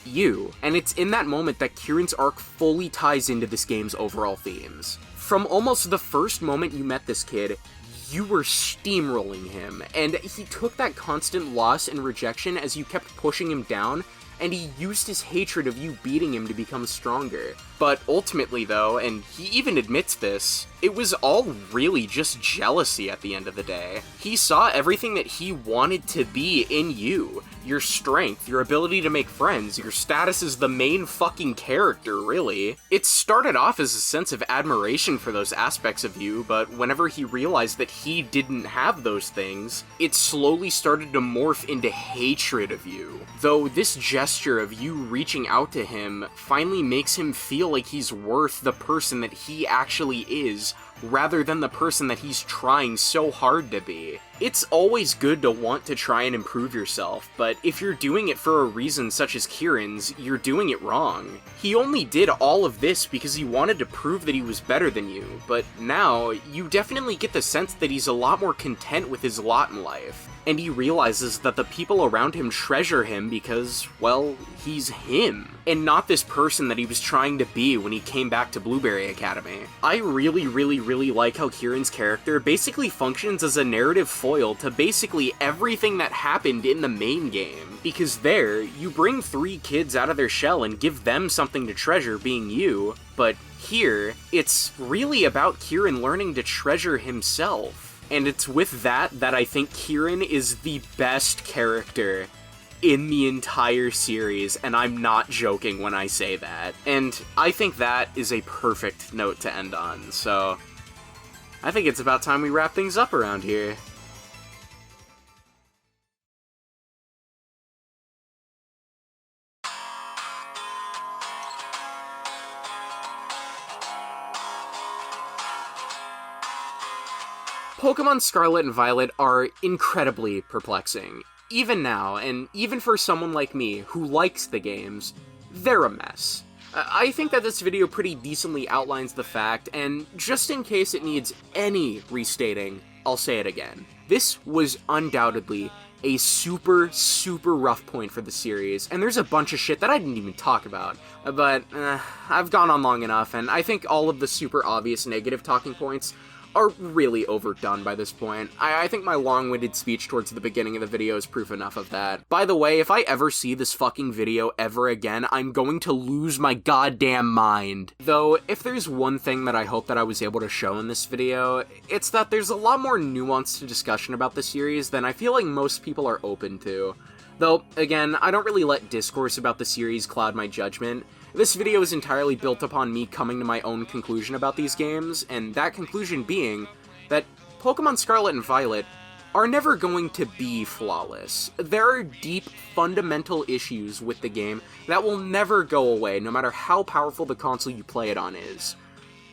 You. And it's in that moment that Kieran's arc fully ties into this game's overall themes. From almost the first moment you met this kid, you were steamrolling him, and he took that constant loss and rejection as you kept pushing him down, and he used his hatred of you beating him to become stronger. But ultimately though, and he even admits this, it was all really just jealousy at the end of the day. He saw everything that he wanted to be in you. Your strength, your ability to make friends, your status as the main fucking character, really. It started off as a sense of admiration for those aspects of you, but whenever he realized that he didn't have those things, it slowly started to morph into hatred of you. Though this gesture of you reaching out to him finally makes him feel like he's worth the person that he actually is, rather than the person that he's trying so hard to be. It's always good to want to try and improve yourself, but if you're doing it for a reason such as Kieran's, you're doing it wrong. He only did all of this because he wanted to prove that he was better than you, but now, you definitely get the sense that he's a lot more content with his lot in life. And he realizes that the people around him treasure him because, well, he's him, and not this person that he was trying to be when he came back to Blueberry Academy. I really like how Kieran's character basically functions as a narrative foil to basically everything that happened in the main game, because there, you bring 3 kids out of their shell and give them something to treasure being you, but here, it's really about Kieran learning to treasure himself. And it's with that I think Kieran is the best character in the entire series, and I'm not joking when I say that. And I think that is a perfect note to end on, so I think it's about time we wrap things up around here. Pokemon Scarlet and Violet are incredibly perplexing. Even now, and even for someone like me, who likes the games, they're a mess. I think that this video pretty decently outlines the fact, and just in case it needs any restating, I'll say it again. This was undoubtedly a super rough point for the series, and there's a bunch of shit that I didn't even talk about, but I've gone on long enough, and I think all of the super obvious negative talking points are really overdone by this point. I think my long-winded speech towards the beginning of the video is proof enough of that. By the way, if I ever see this fucking video ever again, I'm going to lose my goddamn mind. Though, if there's one thing that I hope that I was able to show in this video, it's that there's a lot more nuance to discussion about the series than I feel like most people are open to. Though, again, I don't really let discourse about the series cloud my judgment. This video is entirely built upon me coming to my own conclusion about these games, and that conclusion being that Pokemon Scarlet and Violet are never going to be flawless. There are deep, fundamental issues with the game that will never go away, no matter how powerful the console you play it on is.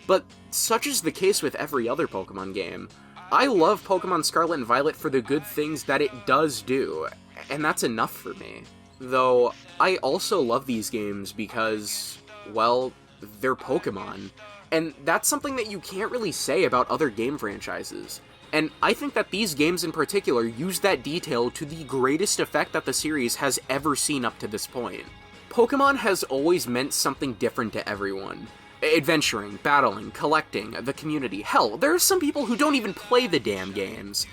But such is the case with every other Pokemon game. I love Pokemon Scarlet and Violet for the good things that it does do, and that's enough for me. Though, I also love these games because, well, they're Pokemon. And that's something that you can't really say about other game franchises. And I think that these games in particular use that detail to the greatest effect that the series has ever seen up to this point. Pokemon has always meant something different to everyone. Adventuring, battling, collecting, the community. Hell, there are some people who don't even play the damn games.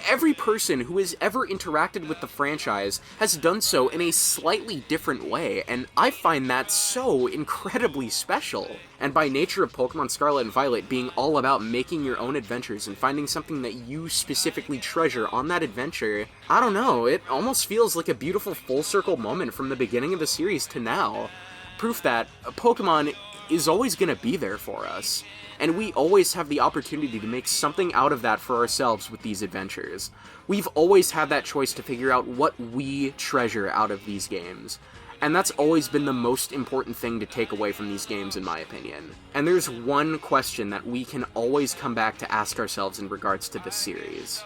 Every person who has ever interacted with the franchise has done so in a slightly different way, and I find that so incredibly special. And by nature of Pokemon Scarlet and Violet being all about making your own adventures and finding something that you specifically treasure on that adventure, I don't know, it almost feels like a beautiful full circle moment from the beginning of the series to now. Proof that Pokemon is always going to be there for us, and we always have the opportunity to make something out of that for ourselves with these adventures. We've always had that choice to figure out what we treasure out of these games, and that's always been the most important thing to take away from these games, in my opinion. And there's one question that we can always come back to ask ourselves in regards to this series.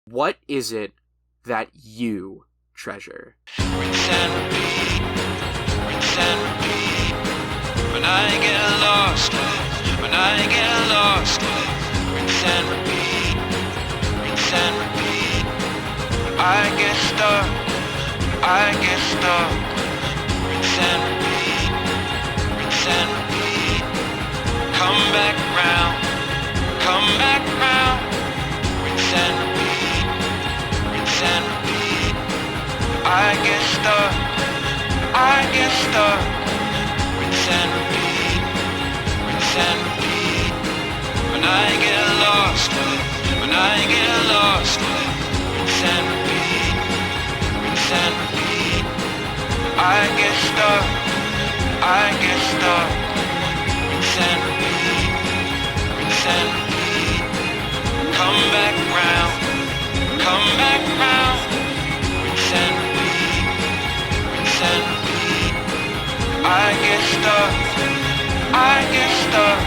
What is it that you treasure? When I get lost, when I get lost, rinse and repeat, rinse and repeat. I get stuck, I get stuck, rinse and repeat, rinse and repeat. Come back round, rinse and repeat, rinse and repeat. I get stuck, I get stuck. Rinse and repeat, rinse and repeat. When I get lost, when I get lost, rinse and repeat, rinse and repeat. I get stuck, I get stuck. Rinse and repeat, rinse and repeat. Come back round, rinse and repeat, rinse and repeat. I get stuck, I get stuck.